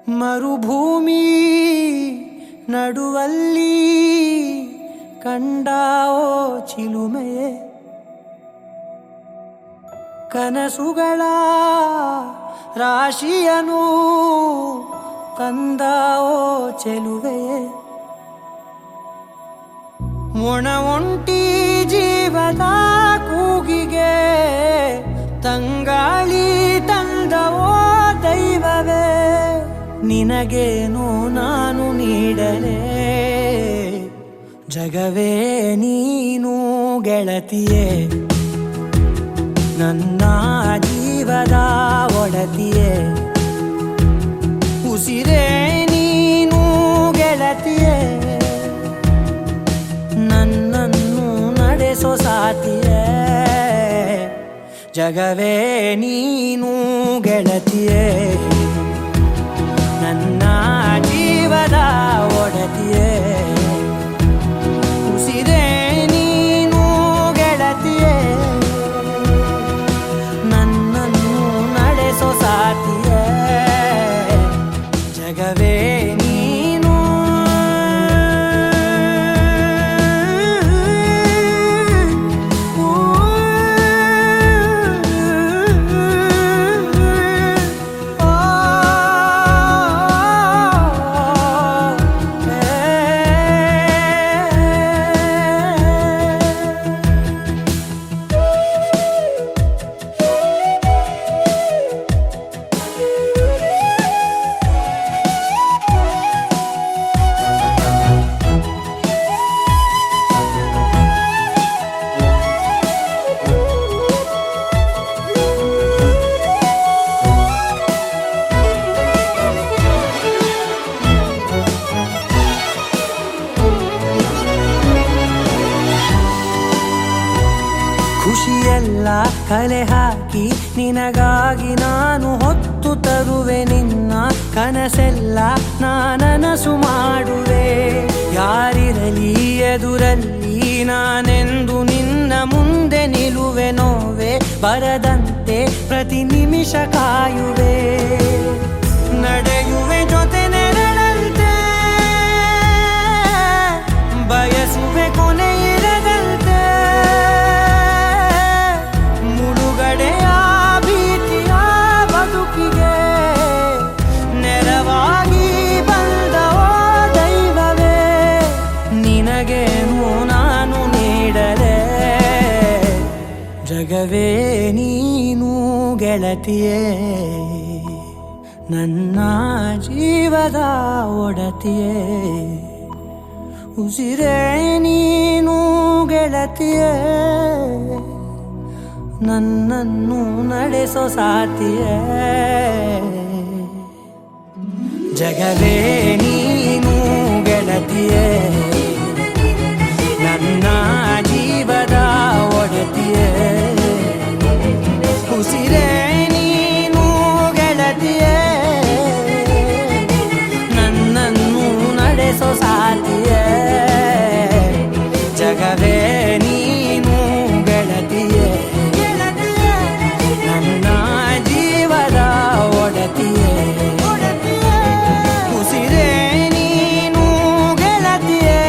ಮರುಭೂಮಿ ನಡುವಲ್ಲಿ ಕಂಡಾವೋ ಚಿಲುಮೆಯೇ ಕನಸುಗಳ ರಾಶಿಯನು ತಂದಾವೋ ಚೆಲುವೆಯೇ ಒಣ ಒಂಟಿ ಜೀವದ ಕೂಗಿಗೆ ತಂಗಾಳಿ ತಂದವೋ ದೈವವೇ ನಿನಗೇನು ನಾನು ನೀಡಲೇ ಜಗವೇ ನೀನು ಗೆಳತಿಯೇ ನನ್ನ ಜೀವದ ಒಡತಿಯೇ ಉಸಿರೇ ನೀನು ಗೆಳತಿಯೇ ನನ್ನನ್ನು ನಡೆಸೋ ಸಾತಿಯೇ ಜಗವೇ ನೀನು ಗೆಳತಿಯೇ ನನ್ನ ಜೀವದ ಒಡತಿಯೇ ಉಸಿರೇ ನೀನು ಗೆಳತಿಯೇ ನನ್ನನ್ನು ನಡೆಸೋ ಸಾತಿಯೇ ಜಗವೇ ನೀನು ಖುಷಿಯೆಲ್ಲ ಕಲೆ ಹಾಕಿ ನಿನಗಾಗಿ ನಾನು ಹೊತ್ತು ತರುವೆ ನಿನ್ನ ಕನಸೆಲ್ಲ ನಾನನಸು ಮಾಡುವೆ ಯಾರಿರಲಿ ಎದುರಲ್ಲಿ ನಾನೆಂದು ನಿನ್ನ ಮುಂದೆ ನಿಲ್ಲುವೆ ನೋವೆ ಬರದಂತೆ ಪ್ರತಿ ನಿಮಿಷ ಕಾಯುವೆ ನಡೆಯುವೆ ಜೊತೆ ನೆರಳಂತೆ ಬಯಸುವೆ ಕೊನೆ ಇರದಂತೆ ಮುಳುಗಡೆಯ ಭೀತಿಯ ಬದುಕಿಗೆ ನೆರವಾಗಿ ಬಂದವೋ ದೈವವೇ ನಿನಗೇನು ನಾನು ನೀಡಲೇ ಜಗವೇ ನೀನು ಗೆಳತಿಯೇ ನನ್ನ ಜೀವದ ಒಡತಿಯೇ ಉಸಿರೇ ನೀನು ಗೆಳತಿಯೇ ನನ್ನನ್ನು ನಡೆಸೋ ಸಾತಿಯೇ ಜಗವೇ ನೀನು ಗೆಳತಿಯೇ ನನ್ನ ಜೀವದ ಒಡತಿಯೇ ಉಸಿರೇ ನೀನು ಗೆಳತಿಯೇ ನನ್ನನ್ನು ನಡೆಸೋ ಸಾತಿಯೇ ಜಗವೇ ನೀನು ಗೆಳತಿಯೇ ನನ್ನ ಜೀವದ ಒಡತಿಯೇ ಉಸಿರೇ ನೀನು ಗೆಳತಿಯೇ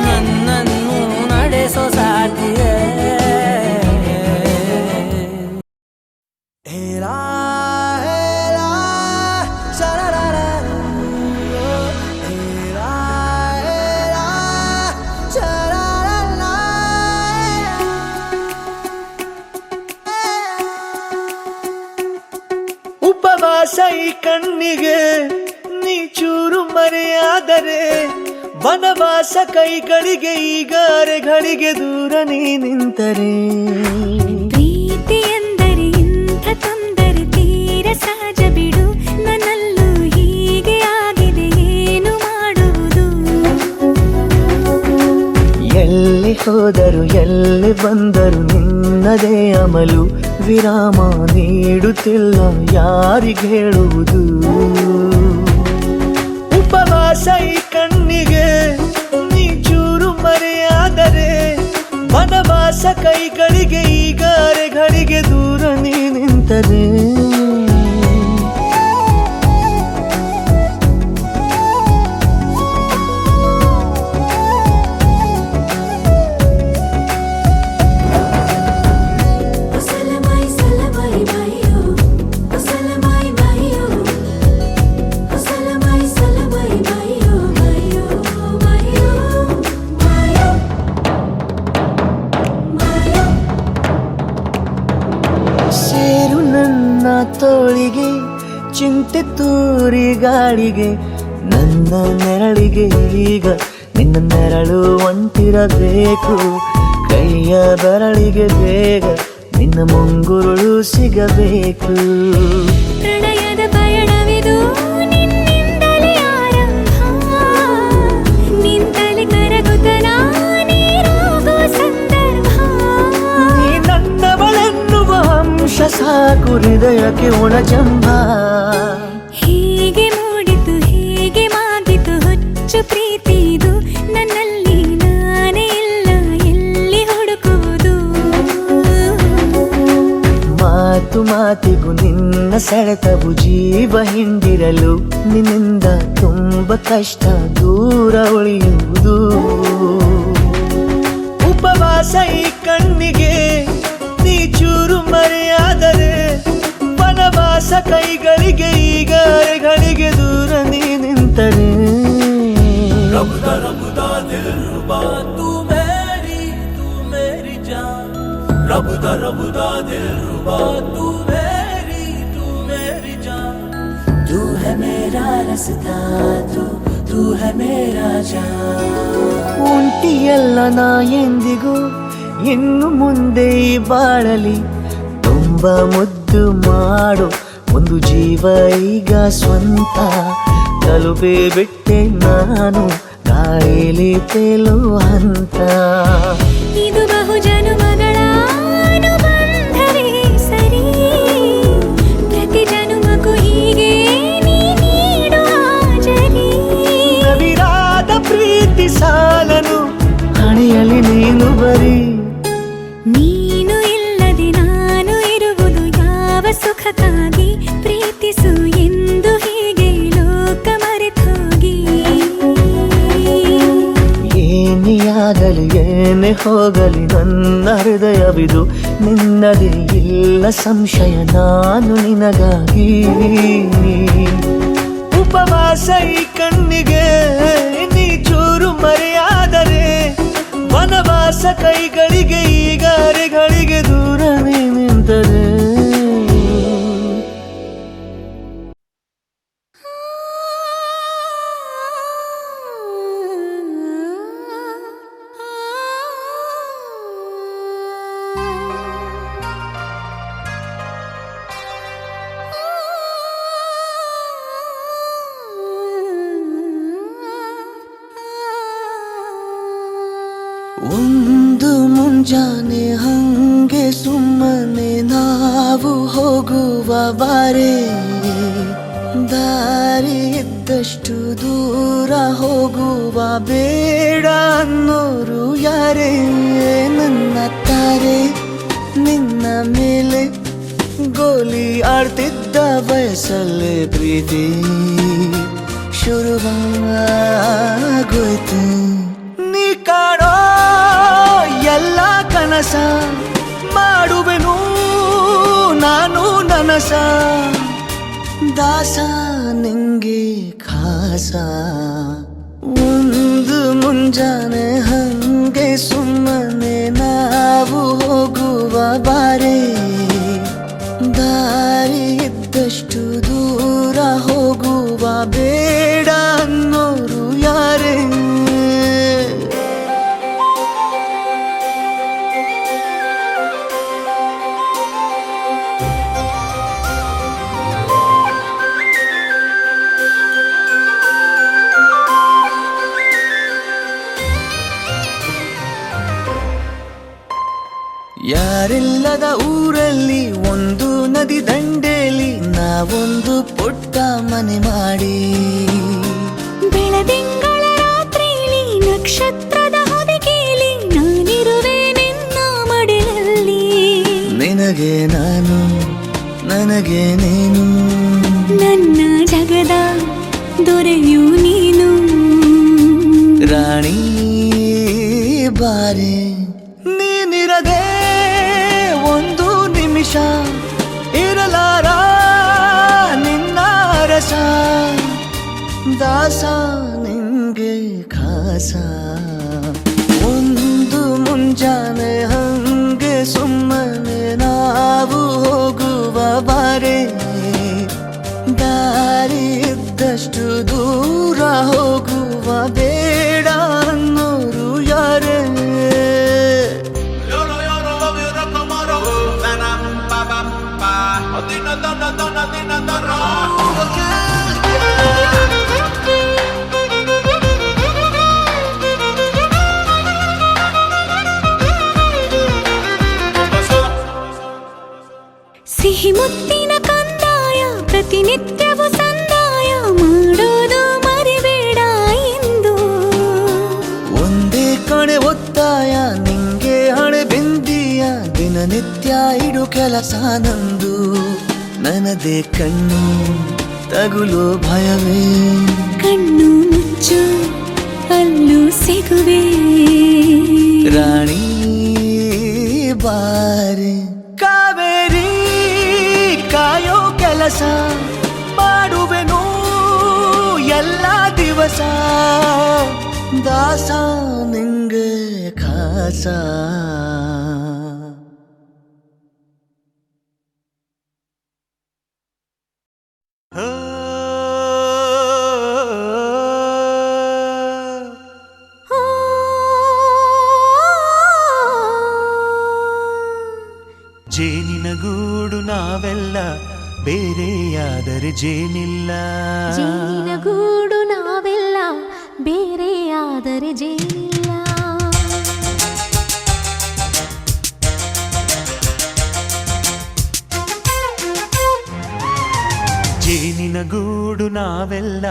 ನನ್ನನ್ನು ನಡೆಸೋ ಸಾತಿಯೇ ಹೇಳಾ ಹೇಳಾ ಶರರರ ಹೇಳಾ ಹೇಳಾ ಶರರರ ಉಪವಾಸ ಈ ಕಣ್ಣಿಗೆ ನೀ ಚೂರು ಮರೆಯಾದರೆ ವನವಾಸ ಕೈಗಳಿಗೆ ಈಗ ಅರೆಗಳಿಗೆ ದೂರ ನೀ ನಿಂತರೆ ಪ್ರೀತಿ ಎಂದರೆ ಇಂಥ ತೊಂದರೆ ತೀರ ಸಹಜ ಬಿಡು ನನ್ನಲ್ಲೂ ಹೀಗೆ ಆಗಿದೆ ಏನು ಮಾಡುವುದು ಎಲ್ಲಿ ಹೋದರು ಎಲ್ಲಿ ಬಂದರು ನಿನ್ನದೇ ಅಮಲು ವಿರಾಮ ನೀಡುತ್ತಿಲ್ಲ ಯಾರಿಗೆ ಹೇಳುವುದು ಉಪವಾಸ ಈ ಕಣ್ಣಿಗೆ ನೀ ಚೂರು ಮರೆಯಾದರೆ ವನವಾಸ ಕೈಗಳಿಗೆ ಈಗ ಅರೆಗಳಿಗೆ ದೂರ ನೀ ನಿಂತರೆ ತೋಳಿಗೆ ಚಿಂತೆ ತೂರಿ ಗಾಳಿಗೆ ನನ್ನ ನೆರಳಿಗೆ ಈಗ ನಿನ್ನ ನೆರಳು ಒಂಟಿರಬೇಕು ಕೈಯ ಬೆರಳಿಗೆ ಬೇಗ ನಿನ್ನ ಮುಂಗುರುಳು ಸಿಗಬೇಕು ಪ್ರಣಯದ ಪಯಣವಿದು ನಿನ್ನಿಂದಲೇ ಆರಂಭ ನಿಂತಲೇ ಕರಗುತ್ತ ನೀರಾಗೋ ಸಂದರ್ಭ ನೀ ನನ್ನವಳೆನ್ನುವ ಅಂಶ ಸಾಕು ಹೃದಯಕ್ಕೆ ಒಣಜಂಬ ಹೀಗೆ ಮೂಡಿತು ಹೀಗೆ ಮಾಗಿತು ಹುಚ್ಚು ಪ್ರೀತಿದು ನನ್ನಲ್ಲಿ ನಾನೇ ಇಲ್ಲ ಎಲ್ಲಿ ಹುಡುಕುವುದು ಮಾತು ಮಾತಿಗೂ ನಿನ್ನ ಸೆಳೆತವು ಜೀವ ಹಿಂದಿರಲು ನಿನ್ನಿಂದ ತುಂಬ ಕಷ್ಟ ದೂರ ಉಳಿಯುವುದು ಉಪವಾಸ ಈ ಕಣ್ಣಿಗೆ ನೀ ಚೂರು ಮರೆಯಾದರೆ ವನವಾಸ ಕೈಗಳಿಗೆ ಈಗ ಅರೆಗಳಿಗೆ ದೂರ ನೀ ನಿಂತರೆ तू मेरी जान रबुदा दिल रुबा तू मेरी जान तू है मेरा रास्ता तू है मेरा जान ಉಂಟಿಯಲ್ಲ ನಾ ಎಂದಿಗೂ ಇನ್ನು ಮುಂದೆ ಈ ಬಾಳಲಿ ತುಂಬ ಮುದ್ದು ಮಾಡು ಒಂದು ಜೀವ ಈಗ ಸ್ವಂತ ತಲುಪೇ ಬಿಟ್ಟೆ ನಾನು ಗಾಳಿಲಿ ತೇಲೋ ಹಂತ ಇದು ಬಹು ಜನುಮಗಳ ಅನುಬಂಧವೇ ಸರಿ ಪ್ರತಿ ಜನುಮಕ್ಕೂ ಹೀಗೆ ನೀ ನೀಡು ಹಾಜರಿ ನವಿರಾದ ಪ್ರೀತಿ ಸಾಲನು ಹಣೆಯಲ್ಲಿ ನೀನು ಬರೀ ನೀನು ಇಲ್ಲದೆ ನಾನು ಇರುವುದು ಯಾವ ಸುಖಕ್ಕಾಗಿ ಪ್ರೀತಿಸು ಎಂದು ಹೀಗೆ ಲೋಕ ಮರೆತೋಗಿ ಏನೇ ಆಗಲಿ ಏನೇ ಹೋಗಲಿ ನನ್ನ ಹೃದಯವಿದು ನಿನ್ನದೇ ಇಲ್ಲ ಸಂಶಯ ನಾನು ನಿನಗಾಗಿ ಉಪವಾಸ ಈ ಕಣ್ಣಿಗೆ ನೀ ಚೂರು ಮರೆಯಾದರೆ ವನವಾಸ ಕೈಗಳಿಗೆ ಈಗ ಅರೆಗಳಿಗೆ ದೂರ ನೀ ನಿಂತರೆ ಒಂದು ಮುಂಜಾನೆ ಹಂಗೆ ಸುಮ್ಮನೆ ನಾವು ಹೋಗುವ ಬಾರೆ ದಾರಿ ಇದ್ದಷ್ಟು ದೂರ ಹೋಗುವ ಬೇಡ ಅನ್ನೋರು ಯಾರೇ ನನ್ನ ತಾರೆ ನಿನ್ನ ಮೇಲೆ ಗೋಲಿ ಆಡ್ತಿದ್ದ ವಯಸ್ಸಲ್ಲೇ ಪ್ರೀತಿ ಶುರುವಾಗೋಯ್ತು ನೀ ಕಾಡೋ ಎಲ್ಲ ಕನಸ ಮಾಡುವೆನು ನಾನು ನನಸ ದಾಸ ನಿಂಗೆ ಖಾಸ ಒಂದು ಮುಂಜಾನೆ ಹಂಗೆ ಸುಮ್ಮನೆ ನಾವು ಹೋಗುವ ಬಾರೆ ದಾರಿ ಇದ್ದಷ್ಟು ದೂರ ಹೋಗುವ ಬೇಡ ಅನ್ನೋರು ಯಾರೇ ಯಾರಿಲ್ಲದ ಊರಲ್ಲಿ ಒಂದು ನದಿ ದಂಡೆಯಲ್ಲಿ ನಾವೊಂದು ಪುಟ್ಟ ಮನೆ ಮಾಡಿ ಬೆಳದಿಂಗಳ ರಾತ್ರಿಲಿ ನಕ್ಷತ್ರದ ಹೊದಿಕೆಯಲ್ಲಿ ನಾನಿರುವೆ ನಿನ್ನ ಮಡಿಲಲ್ಲಿ ನಿನಗೆ ನಾನು ನನಗೆ ನೀನು ನನ್ನ ಜಗದ ದೊರೆಯು ನೀನು ರಾಣಿ ಬಾರೆ ನೀನಿರದೆ ಒಂದು ನಿಮಿಷ ಇರಲಾರ ನಿನ್ನ ರಸ ದಾಸ ನಿಂಗೆ ಖಾಸ ಒಂದು ಮುಂಜಾನೆ ಹಂಗೆ ಸುಮ್ಮನೆ ನಾವು ಹೋಗುವ ಬಾರೆ ಅಷ್ಟು ದೂರ ಹೋಗುವ ಬೇಡ ಅನ್ನೋರು ಯಾರೇ ಸಿಹಿ ಮುತ್ತಿನ ಕಂದಾಯ ಪ್ರತಿನಿತ್ಯವೂ ಸಂದಾಯ ಮಾಡೋದು ಮರಿಬೇಡ ಎಂದು ಒಂದೇ ಕಣೆ ಒತ್ತಾಯ ನಿಂಗೆ ಹಣೆ ಬಿಂದಿಯ ದಿನನಿತ್ಯ ಇಡು ಕೆಲಸ ನಂದು ನನದೇ ಕಣ್ಣು ತಗುಲೋ ಭಯವೇ ಕಣ್ಣು ಮುಚ್ಚು ಅಲ್ಲೂ ಸಿಗುವೆ ರಾಣಿ ಬಾರಿ ಕಾವೇರಿ ಕಾಯೋ ಕೆಲಸ ಮಾಡುವೆನು ಎಲ್ಲ ದಿವಸ ದಾಸ ನಿಂಗೆ ಖಾಸ ಜೇನಿನ ಗೂಡು ನಾವೆಲ್ಲ ಬೇರೆಯಾದರೆ ಜೇನಿಲ್ಲ ಜೇನಿನ ಗೂಡು ನಾವೆಲ್ಲ ಬೇರೆಯಾದರೆ ಜೇನಿಲ್ಲ ಜೇನಿನ ಗೂಡು ನಾವೆಲ್ಲ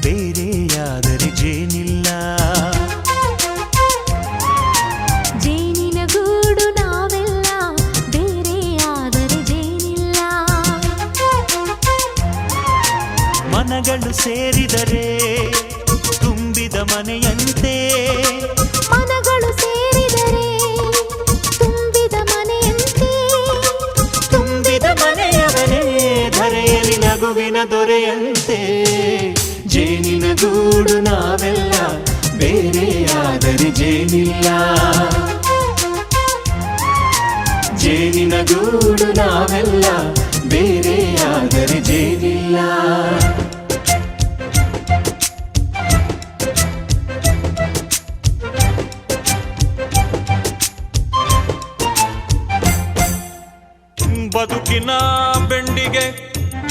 ಬೇರೆಯಾದರೆ ಜೇನಿಲ್ಲ ಜೇನಿನ ಗೂಡು ನಾವೆಲ್ಲ ಬೇರೆಯಾದರೆ ಜೇನಿಲ್ಲ ಮನಗಳು ಸೇರಿದರೆ ತುಂಬಿದ ಮನೆಯಂತೆ ಮನಗಳು ಸೇರಿದರೆ ತುಂಬಿದ ಮನೆಯಂತೆ ತುಂಬಿದ ಮನೆಯವನೇ ಧರೆಯಲ್ಲಿ ನಗುವಿನ ದೊರೆಯಂತೆ ಜೇನಿನ ಗೂಡು ನಾವೆಲ್ಲ ಬೇರೆಯಾದರೆ ಜೇನಿಲ್ಲ ಜೇನಿನ ಗೂಡು ನಾವೆಲ್ಲ ಬೇರೆಯಾದರೆ ಜೇನಿಲ್ಲ ಬದುಕಿನ ಬೆಂಡಿಗೆ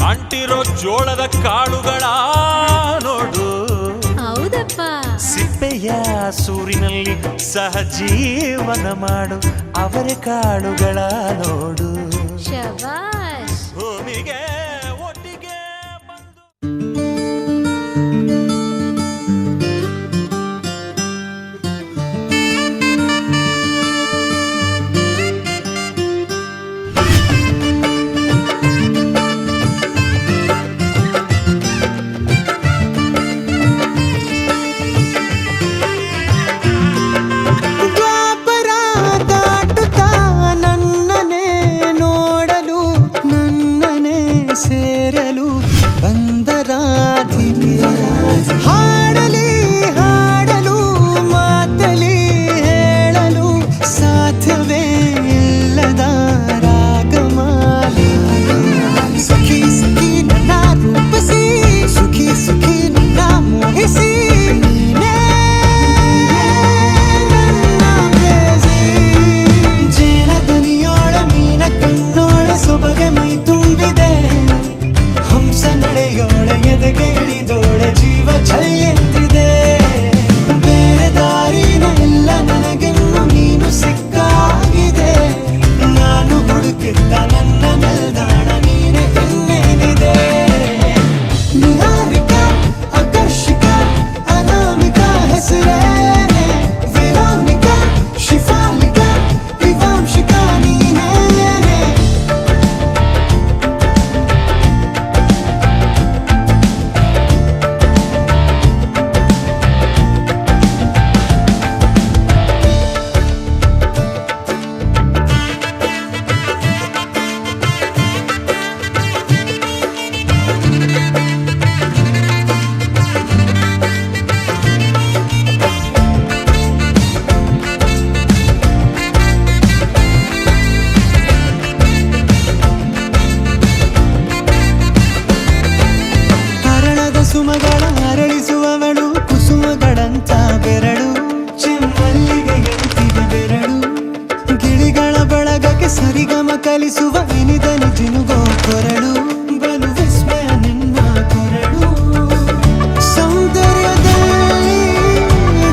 ಅಂಟಿರೋ ಜೋಳದ ಕಾಳುಗಳ ನೋಡು ಹೌದಪ್ಪ ಸಿಪ್ಪೆಯ ಸೂರಿನಲ್ಲಿ ಸಹಜೀವನ ಮಾಡು ಅವರೆ ಕಾಳುಗಳ ನೋಡು ಶಬಾಷ್ ಭೂಮಿಗೆ ಒಟ್ಟಿಗೆ ಬಂದು ದ್ವಾಪರ ದಾಟುತ್ತಾ ನನ್ನನೆ ನೋಡಲು ಸರಿಗಮ ಕಲಿಸುವ ಇನಿದನು ಜಿನುಗೋ ಕೊರಳು ಬಲು ವಿಸ್ಮಯ ನಿನ್ನ ಕೊರಳು ಸೌಂದರ್ಯದಲ್ಲಿ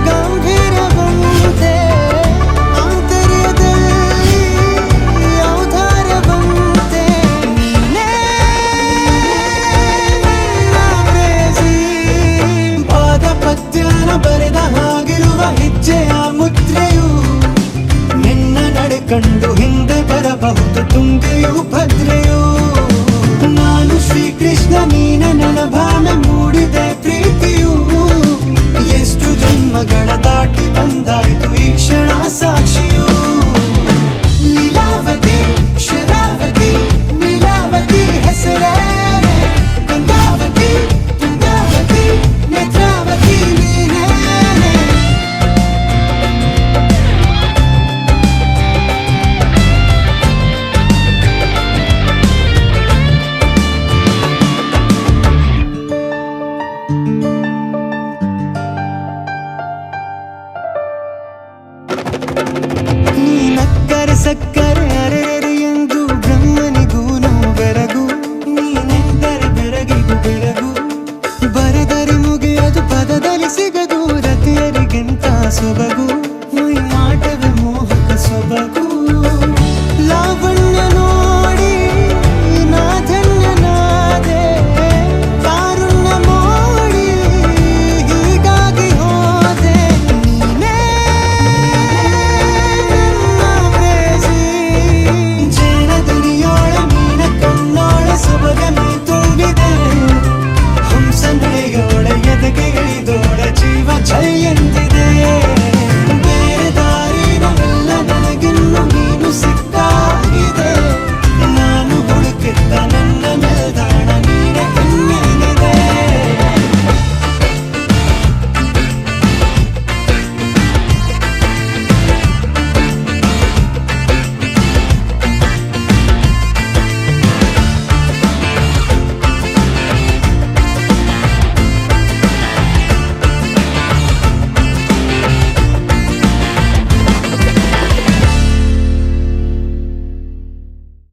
ಗಂಭೀರವಂತೆ ಆಂತರ್ಯದಲ್ಲಿ ಔದಾರ್ಯವಂತೆ ನೀನೇ ಕ್ರೇಜಿ ಪಾದ ಪದ್ಯನ ಬರೆದ ಹಾಗಿರುವ ಹೆಜ್ಜೆಯ ಮುದ್ರೆಯು ನಿನ್ನ ನಡೆ ಕಂಡು ಹಿಂದೆ ಬರಬಹುದು ತುಂಗೆಯು ಭದ್ರೆಯು ನಾನು ಶ್ರೀಕೃಷ್ಣ ನೀನ ನನ್ನ ಭಾವನೆ ಮೂಡಿದೆ ಪ್ರೀತಿಯು ಎಷ್ಟು ಜನ್ಮಗಳ ದಾಟಿ ಬಂದಾಯ್ತು ಈ ಕ್ಷಣ ಸಾಕು